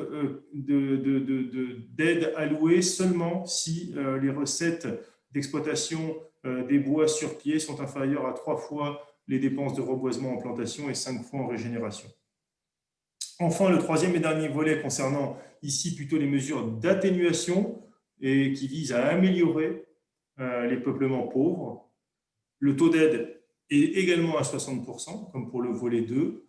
d'aide allouée seulement si les recettes d'exploitation des bois sur pied sont inférieures à 3 fois les dépenses de reboisement en plantation et 5 fois en régénération. Enfin, le troisième et dernier volet concernant ici plutôt les mesures d'atténuation et qui visent à améliorer les peuplements pauvres. Le taux d'aide est également à 60%, comme pour le volet 2.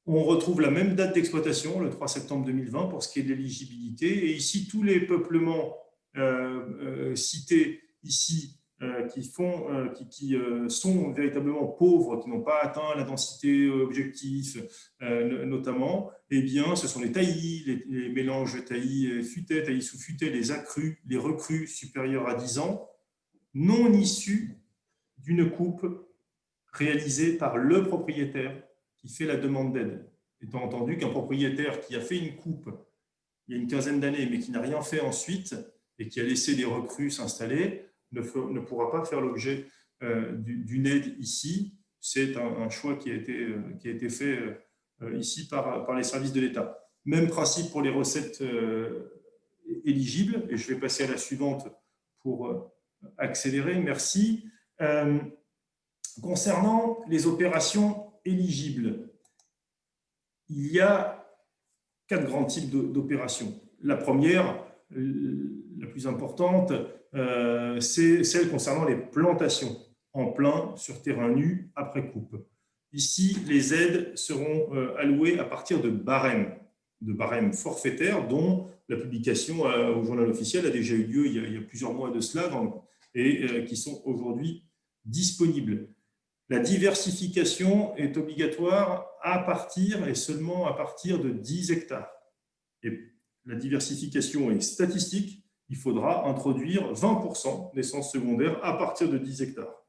On retrouve la même date d'exploitation, le 3 septembre 2020, pour ce qui est de l'éligibilité. Et ici, tous les peuplements cités ici, qui sont véritablement pauvres, qui n'ont pas atteint la densité objectif, notamment, eh bien, ce sont les taillis, les mélanges taillis futés, taillis sous-futés, les accrus, les recrues supérieures à 10 ans, non issus d'une coupe réalisée par le propriétaire qui fait la demande d'aide. Étant entendu qu'un propriétaire qui a fait une coupe il y a une quinzaine d'années, mais qui n'a rien fait ensuite et qui a laissé des recrues s'installer, ne pourra pas faire l'objet d'une aide ici. C'est un choix qui a été fait ici par les services de l'État. Même principe pour les recettes éligibles, et je vais passer à la suivante pour accélérer, merci. Concernant les opérations éligibles, il y a 4 grands types d'opérations. La première, la plus importante, c'est celle concernant les plantations en plein sur terrain nu après coupe. Ici, les aides seront allouées à partir de barèmes forfaitaires dont la publication au journal officiel a déjà eu lieu il y a plusieurs mois de cela et qui sont aujourd'hui disponibles. La diversification est obligatoire à partir et seulement à partir de 10 hectares. Et la diversification est statistique. Il faudra introduire 20% d'essence secondaire à partir de 10 hectares.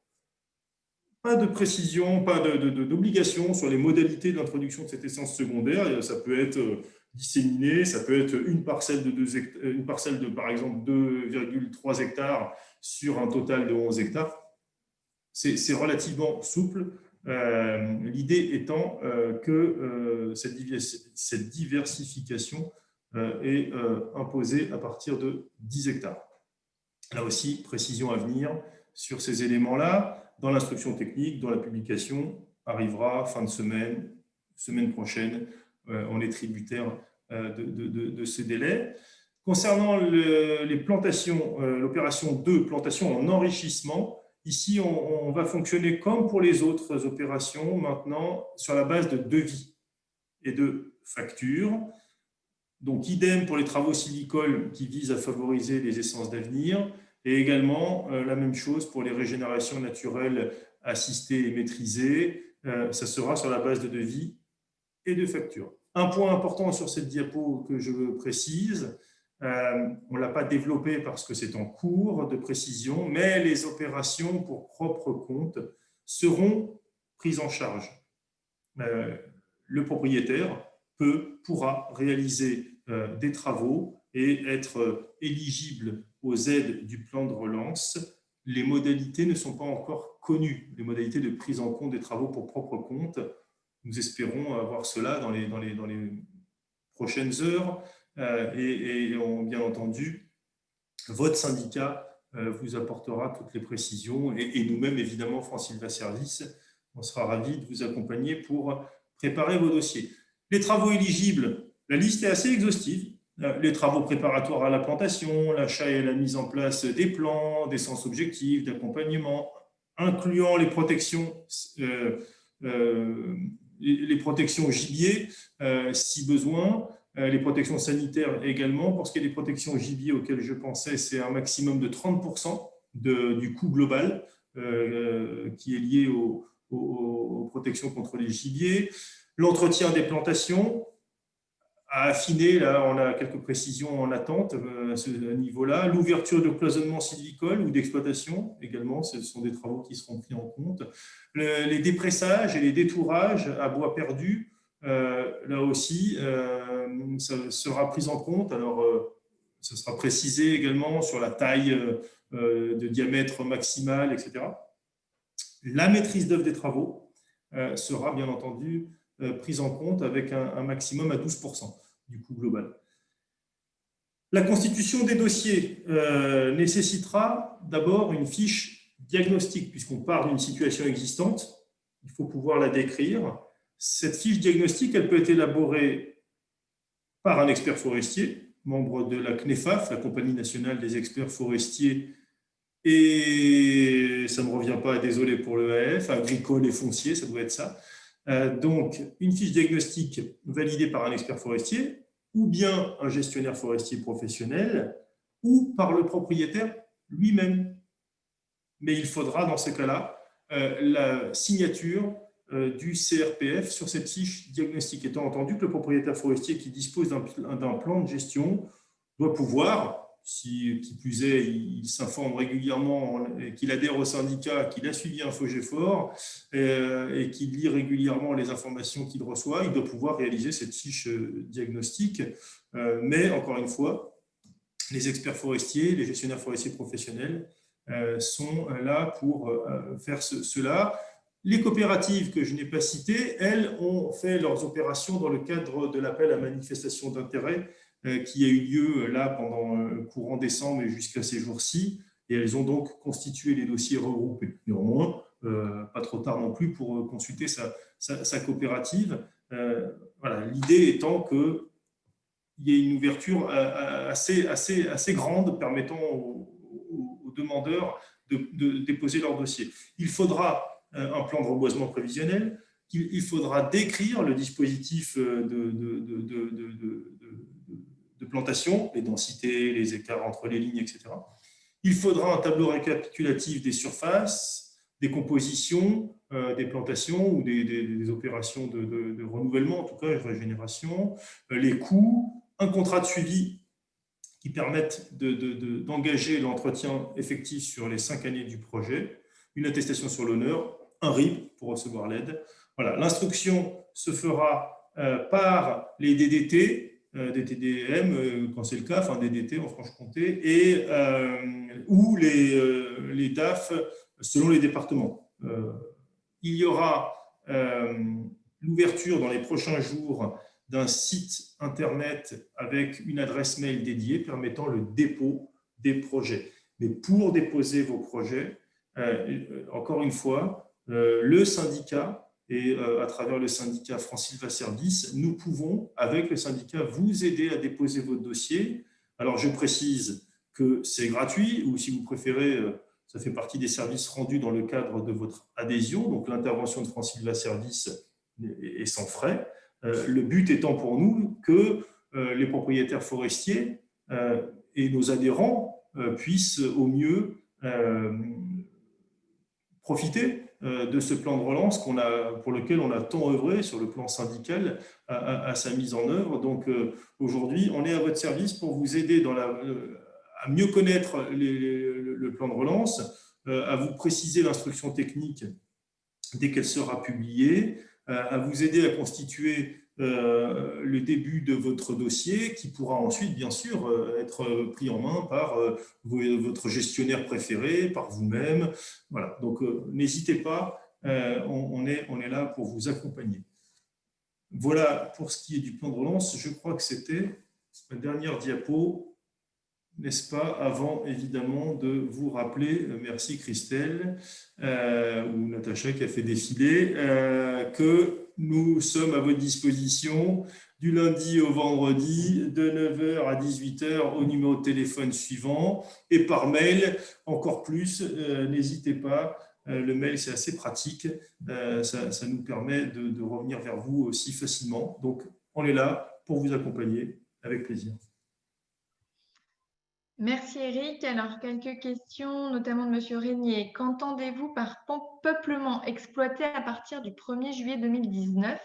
Pas de précision, pas d'obligation sur les modalités de l'introduction de cette essence secondaire. Ça peut être disséminé, ça peut être une parcelle de par exemple 2,3 hectares sur un total de 11 hectares. C'est relativement souple, l'idée étant que cette diversification est imposée à partir de 10 hectares. Là aussi, précision à venir, sur ces éléments-là dans l'instruction technique, dont la publication arrivera fin de semaine prochaine. On est tributaire de ces délais. Concernant les plantations, l'opération 2, plantation en enrichissement, ici, on va fonctionner comme pour les autres opérations maintenant sur la base de devis et de factures. Donc, idem pour les travaux silicoles qui visent à favoriser les essences d'avenir et également la même chose pour les régénérations naturelles assistées et maîtrisées. Ça sera sur la base de devis et de factures. Un point important sur cette diapo que je précise, on ne l'a pas développé parce que c'est en cours de précision, mais les opérations pour propre compte seront prises en charge. Le propriétaire pourra réaliser des travaux et être éligible aux aides du plan de relance. Les modalités ne sont pas encore connues, les modalités de prise en compte des travaux pour propre compte. Nous espérons avoir cela dans les prochaines heures et bien entendu, votre syndicat vous apportera toutes les précisions et nous-mêmes, évidemment, France Sylva Service, on sera ravis de vous accompagner pour préparer vos dossiers. Les travaux éligibles, la liste est assez exhaustive. Les travaux préparatoires à la plantation, l'achat et la mise en place des plans, d'essences objectives, d'accompagnement, incluant les protections gibier si besoin, les protections sanitaires également. Pour ce qui est des protections gibier auxquelles je pensais, c'est un maximum de 30% du coût global qui est lié aux protections contre les gibiers. L'entretien des plantations à affiner, là on a quelques précisions en attente à ce niveau-là. L'ouverture de cloisonnement sylvicole ou d'exploitation également, ce sont des travaux qui seront pris en compte. Les dépressages et les détourages à bois perdu, là aussi, ça sera pris en compte. Alors, ça sera précisé également sur la taille de diamètre maximal, etc. La maîtrise d'œuvre des travaux sera bien entendu prise en compte avec un maximum à 12% du coût global. La constitution des dossiers nécessitera d'abord une fiche diagnostic, puisqu'on part d'une situation existante, il faut pouvoir la décrire. Cette fiche diagnostic, elle peut être élaborée par un expert forestier, membre de la CNEFAF, la Compagnie nationale des experts forestiers, et ça ne me revient pas, désolé pour le AF, agricole et foncier, ça doit être ça. Donc, une fiche diagnostic validée par un expert forestier, ou bien un gestionnaire forestier professionnel, ou par le propriétaire lui-même. Mais il faudra, dans ce cas-là, la signature du CRPF sur cette fiche diagnostic, étant entendu que le propriétaire forestier qui dispose d'un plan de gestion doit pouvoir, si qui plus est, il s'informe régulièrement, qu'il adhère au syndicat, qu'il a suivi InfoGéfort et qu'il lit régulièrement les informations qu'il reçoit, il doit pouvoir réaliser cette fiche diagnostic. Mais encore une fois, les experts forestiers, les gestionnaires forestiers professionnels sont là pour faire cela. Les coopératives que je n'ai pas citées, elles ont fait leurs opérations dans le cadre de l'appel à manifestation d'intérêt qui a eu lieu là pendant courant décembre et jusqu'à ces jours-ci, et elles ont donc constitué les dossiers regroupés. Néanmoins, pas trop tard non plus pour consulter sa coopérative. Voilà, l'idée étant qu'il y ait une ouverture assez grande permettant aux demandeurs de déposer leur dossier. Il faudra un plan de reboisement prévisionnel, il faudra décrire le dispositif de plantation, les densités, les écarts entre les lignes, etc. Il faudra un tableau récapitulatif des surfaces, des compositions, des plantations ou des opérations de renouvellement, en tout cas, de régénération, les coûts, un contrat de suivi qui permette d'engager l'entretien effectif sur les 5 années du projet, une attestation sur l'honneur, un RIB pour recevoir l'aide. Voilà, l'instruction se fera par les DDT, des TDM, quand c'est le cas, enfin DDT en Franche-Comté, et ou les DAF selon les départements. Il y aura l'ouverture dans les prochains jours d'un site internet avec une adresse mail dédiée permettant le dépôt des projets. Mais pour déposer vos projets, encore une fois, le syndicat et à travers le syndicat France-Sylva Service, nous pouvons, avec le syndicat, vous aider à déposer votre dossier. Alors, je précise que c'est gratuit ou si vous préférez, ça fait partie des services rendus dans le cadre de votre adhésion. Donc, l'intervention de France-Sylva Service est sans frais. Le but étant pour nous que les propriétaires forestiers et nos adhérents puissent au mieux profiter de ce plan de relance pour lequel on a tant œuvré sur le plan syndical à sa mise en œuvre. Donc aujourd'hui, on est à votre service pour vous aider à mieux connaître le plan de relance, à vous préciser l'instruction technique dès qu'elle sera publiée, à vous aider à constituer le début de votre dossier qui pourra ensuite, bien sûr, être pris en main par votre gestionnaire préféré, par vous-même. Voilà, donc n'hésitez pas, on est là pour vous accompagner. Voilà pour ce qui est du plan de relance. Je crois que c'était ma dernière diapo, n'est-ce pas, avant évidemment de vous rappeler, merci Christelle ou Natacha qui a fait défiler, que nous sommes à votre disposition du lundi au vendredi de 9h à 18h au numéro de téléphone suivant et par mail encore plus, n'hésitez pas, le mail c'est assez pratique, ça nous permet de revenir vers vous aussi facilement. Donc on est là pour vous accompagner avec plaisir. Merci Eric. Alors, quelques questions, notamment de M. Régnier. Qu'entendez-vous par peuplement exploité à partir du 1er juillet 2019 ?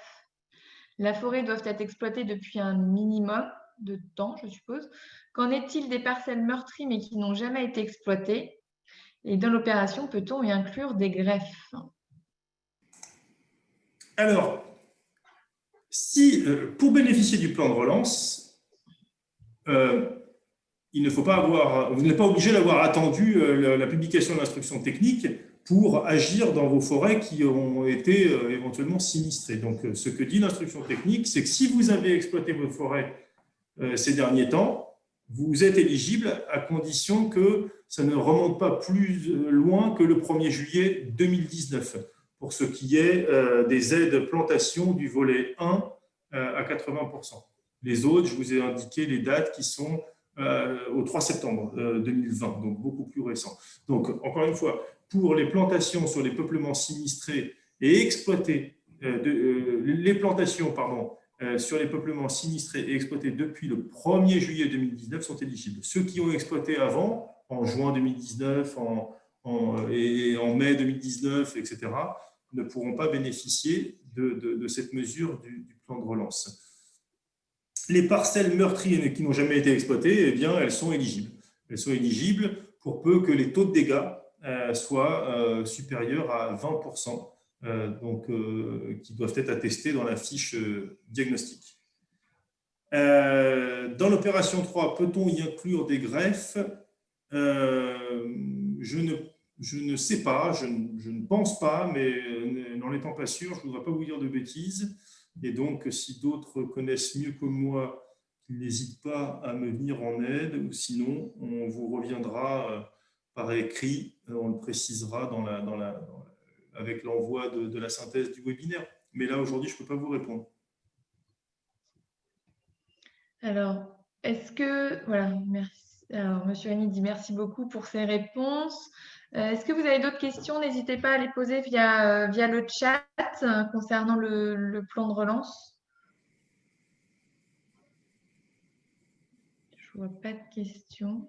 La forêt doit être exploitée depuis un minimum de temps, je suppose. Qu'en est-il des parcelles meurtries mais qui n'ont jamais été exploitées ? Et dans l'opération, peut-on y inclure des greffes ? Alors, pour bénéficier du plan de relance, il ne faut pas vous n'êtes pas obligé d'avoir attendu la publication de l'instruction technique pour agir dans vos forêts qui ont été éventuellement sinistrées. Donc, ce que dit l'instruction technique, c'est que si vous avez exploité vos forêts ces derniers temps, vous êtes éligible à condition que ça ne remonte pas plus loin que le 1er juillet 2019, pour ce qui est des aides plantation du volet 1 à 80%. Les autres, je vous ai indiqué les dates qui sont au 3 septembre 2020, donc beaucoup plus récent. Donc, encore une fois, pour les plantations sur les peuplements sinistrés et exploités, les plantations, sur les peuplements sinistrés et exploités depuis le 1er juillet 2019 sont éligibles. Ceux qui ont exploité avant, en juin 2019 et en mai 2019, etc., ne pourront pas bénéficier de cette mesure du plan de relance. Les parcelles meurtries qui n'ont jamais été exploitées, eh bien, elles sont éligibles. Elles sont éligibles pour peu que les taux de dégâts soient supérieurs à 20%, qui doivent être attestés dans la fiche diagnostic. Dans l'opération 3, peut-on y inclure des greffes ? Je ne sais pas, je ne pense pas, mais n'en étant pas sûr, je ne voudrais pas vous dire de bêtises. Et donc, si d'autres connaissent mieux que moi, qu'ils n'hésitent pas à me venir en aide, ou sinon, on vous reviendra par écrit, on le précisera avec l'envoi de la synthèse du webinaire. Mais là, aujourd'hui, je ne peux pas vous répondre. Alors, voilà, merci. Alors, M. Rémy dit merci beaucoup pour ces réponses. Est-ce que vous avez d'autres questions? N'hésitez pas à les poser via le chat concernant le plan de relance. Je ne vois pas de questions.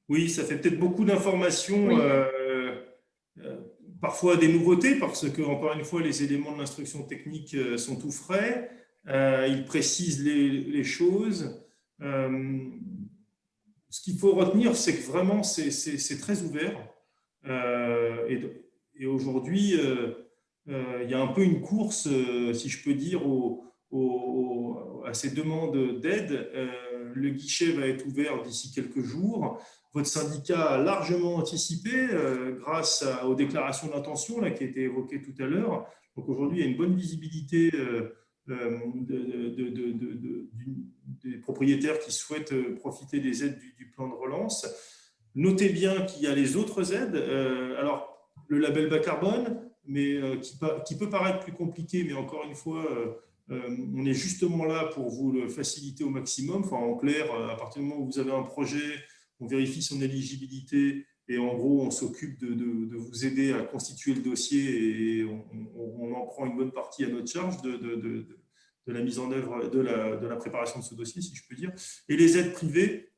Oui, ça fait peut-être beaucoup d'informations, Oui. Parfois des nouveautés, parce que, encore une fois, les éléments de l'instruction technique sont tout frais. Ils précisent les choses. Ce qu'il faut retenir, c'est que vraiment, c'est très ouvert. Et aujourd'hui, il y a un peu une course, si je peux dire, à ces demandes d'aide. Le guichet va être ouvert d'ici quelques jours. Votre syndicat a largement anticipé grâce aux déclarations d'intention qui a été évoquées tout à l'heure. Donc aujourd'hui, il y a une bonne visibilité des propriétaires qui souhaitent profiter des aides du plan de relance. Notez bien qu'il y a les autres aides. Alors, le label bas carbone, mais qui peut paraître plus compliqué, mais encore une fois, on est justement là pour vous le faciliter au maximum. Enfin, en clair, à partir du moment où vous avez un projet, on vérifie son éligibilité et en gros, on s'occupe de vous aider à constituer le dossier et on en prend une bonne partie à notre charge de la mise en œuvre, de la préparation de ce dossier, si je peux dire. Et les aides privées,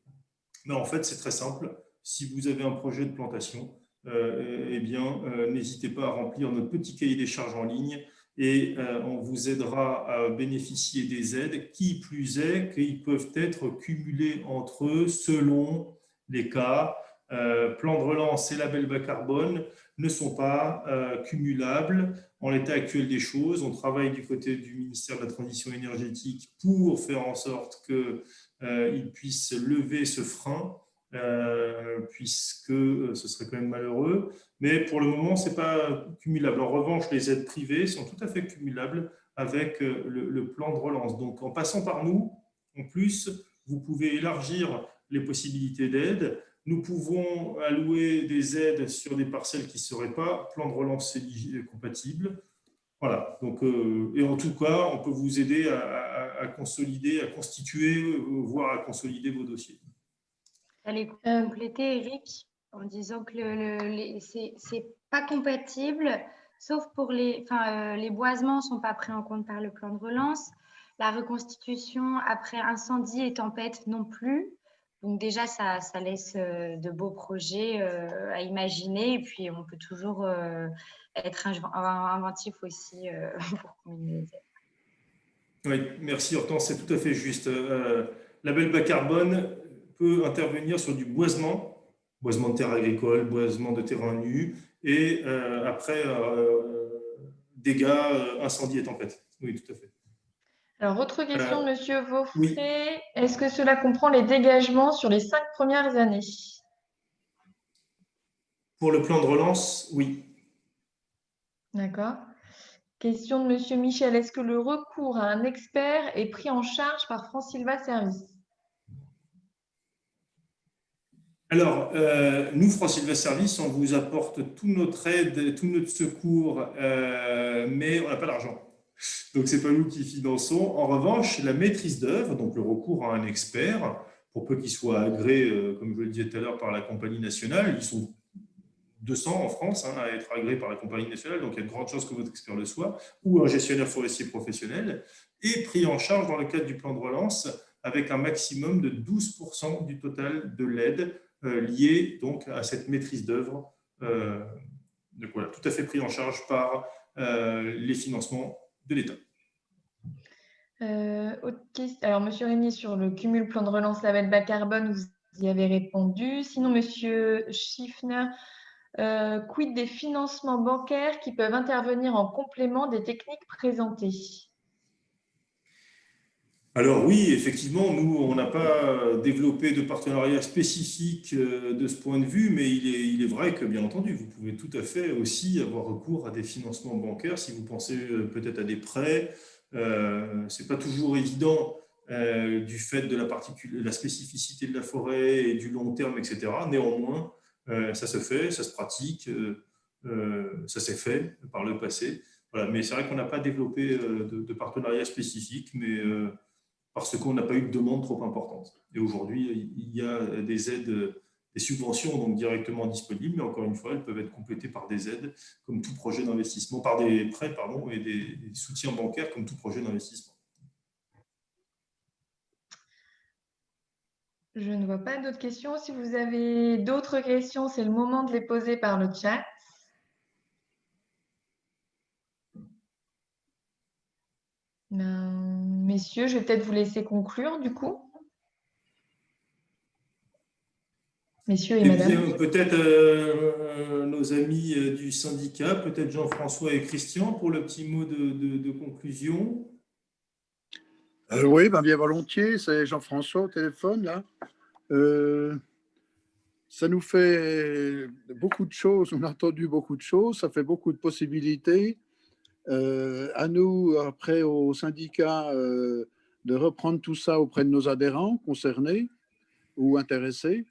ben en fait, c'est très simple. Si vous avez un projet de plantation, eh bien, n'hésitez pas à remplir notre petit cahier des charges en ligne et on vous aidera à bénéficier des aides, qui plus est qu'ils peuvent être cumulés entre eux selon les cas. Plan de relance et label bas carbone ne sont pas cumulables en l'état actuel des choses. On travaille du côté du ministère de la Transition énergétique pour faire en sorte qu'ils puissent lever ce frein, puisque ce serait quand même malheureux. Mais pour le moment, ce n'est pas cumulable. En revanche, les aides privées sont tout à fait cumulables avec le plan de relance. Donc, en passant par nous, en plus, vous pouvez élargir les possibilités d'aide. Nous pouvons allouer des aides sur des parcelles qui ne seraient pas plan de relance compatibles. Voilà. Donc, et en tout cas, on peut vous aider à consolider, à constituer, voire à consolider vos dossiers. J'allais compléter, Eric, en disant que c'est pas compatible, sauf pour les boisements ne sont pas pris en compte par le plan de relance. La reconstitution après incendie et tempête non plus. Donc déjà, ça laisse de beaux projets à imaginer. Et puis, on peut toujours être inventif aussi pour combiner les aides. Oui, merci Hortense, c'est tout à fait juste. Label bas carbone peut intervenir sur du boisement de terres agricoles, boisement de terrain nu, et après dégâts, incendies et tempêtes. Oui, tout à fait. Alors, autre question de Monsieur Vaufray. Oui. Est-ce que cela comprend les dégagements sur les 5 premières années? Pour le plan de relance, oui. D'accord. Question de Monsieur Michel. Est-ce que le recours à un expert est pris en charge par France Sylva Service? Alors, nous, France Sylva Service, on vous apporte toute notre aide, tout notre secours, mais on n'a pas d'argent. Donc, ce n'est pas nous qui finançons. En revanche, la maîtrise d'œuvre, donc le recours à un expert, pour peu qu'il soit agréé, comme je le disais tout à l'heure, par la compagnie nationale, ils sont 200 en France à être agréés par la compagnie nationale, donc il y a de grandes chances que votre expert le soit, ou un gestionnaire forestier professionnel, est pris en charge dans le cadre du plan de relance avec un maximum de 12% du total de l'aide liée donc à cette maîtrise d'œuvre. Donc voilà, tout à fait pris en charge par les financements de l'État. Alors, Monsieur Régnier, sur le cumul plan de relance label bas carbone, vous y avez répondu. Sinon, Monsieur Schiffner, quid des financements bancaires qui peuvent intervenir en complément des techniques présentées? Alors oui, effectivement, nous, on n'a pas développé de partenariat spécifique de ce point de vue, mais il est vrai que, bien entendu, vous pouvez tout à fait aussi avoir recours à des financements bancaires si vous pensez peut-être à des prêts. Ce n'est pas toujours évident du fait de la spécificité de la forêt et du long terme, etc. Néanmoins, ça se fait, ça se pratique, ça s'est fait par le passé. Voilà. Mais c'est vrai qu'on n'a pas développé de partenariat spécifique, mais parce qu'on n'a pas eu de demande trop importante. Et aujourd'hui, il y a des aides, des subventions donc directement disponibles, mais encore une fois, elles peuvent être complétées par des aides, comme tout projet d'investissement, par des prêts, pardon, et des soutiens bancaires, comme tout projet d'investissement. Je ne vois pas d'autres questions. Si vous avez d'autres questions, c'est le moment de les poser par le chat. Messieurs, je vais peut-être vous laisser conclure du coup. Messieurs et madame. Bien, peut-être nos amis du syndicat, peut-être Jean-François et Christian, pour le petit mot de conclusion. Oui, bien volontiers. C'est Jean-François au téléphone, là. Ça nous fait beaucoup de choses. On a entendu beaucoup de choses. Ça fait beaucoup de possibilités. À nous, après, au syndicat, de reprendre tout ça auprès de nos adhérents concernés ou intéressés.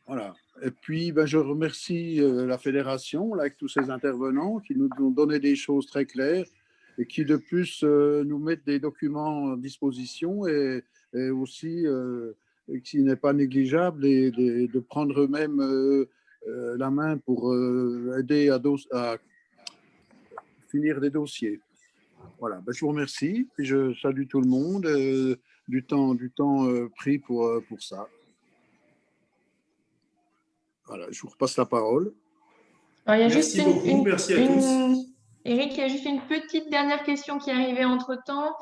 Voilà. Et puis, ben, je remercie la fédération là, avec tous ces intervenants qui nous ont donné des choses très claires et qui, de plus, nous mettent des documents à disposition et aussi, et qui n'est pas négligeable, de prendre eux-mêmes la main pour aider à finir des dossiers. Voilà, ben, je vous remercie et je salue tout le monde du temps pris pour ça. Voilà, je vous repasse la parole. Alors, il y a Merci juste beaucoup, merci à tous. Eric, il y a juste une petite dernière question qui est arrivée entre-temps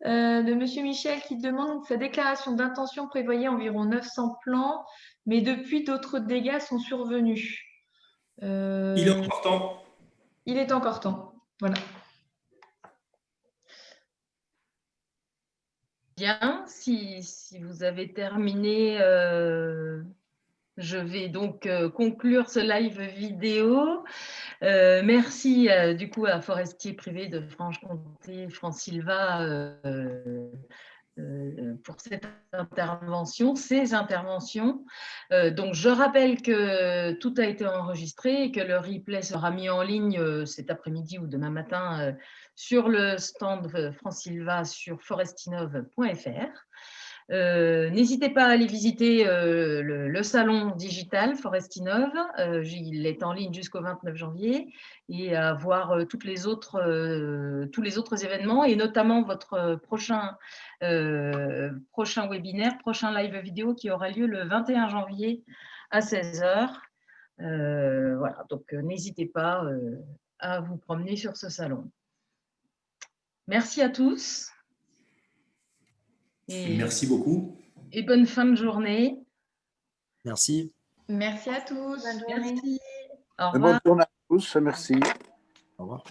de Monsieur Michel qui demande sa déclaration d'intention prévoyait environ 900 plants, mais depuis d'autres dégâts sont survenus. Il est encore temps. Il est encore temps. Voilà. Bien, si vous avez terminé, je vais donc conclure ce live vidéo. Merci du coup à Forestier Privé de Franche-Comté, France-Sylva, pour cette intervention, ces interventions. Donc, je rappelle que tout a été enregistré et que le replay sera mis en ligne cet après-midi ou demain matin sur le stand France-Sylva sur forestinov.fr. N'hésitez pas à aller visiter le salon digital Forestinov. Il est en ligne jusqu'au 29 janvier et à voir tous les autres événements et notamment votre prochain webinaire, prochain live vidéo qui aura lieu le 21 janvier à 16 h. Voilà, donc n'hésitez pas à vous promener sur ce salon. Merci à tous. Merci beaucoup. Et bonne fin de journée. Merci. Merci à tous. Bonne journée. Merci. Au Bonne revoir. journée à tous, merci. Au revoir.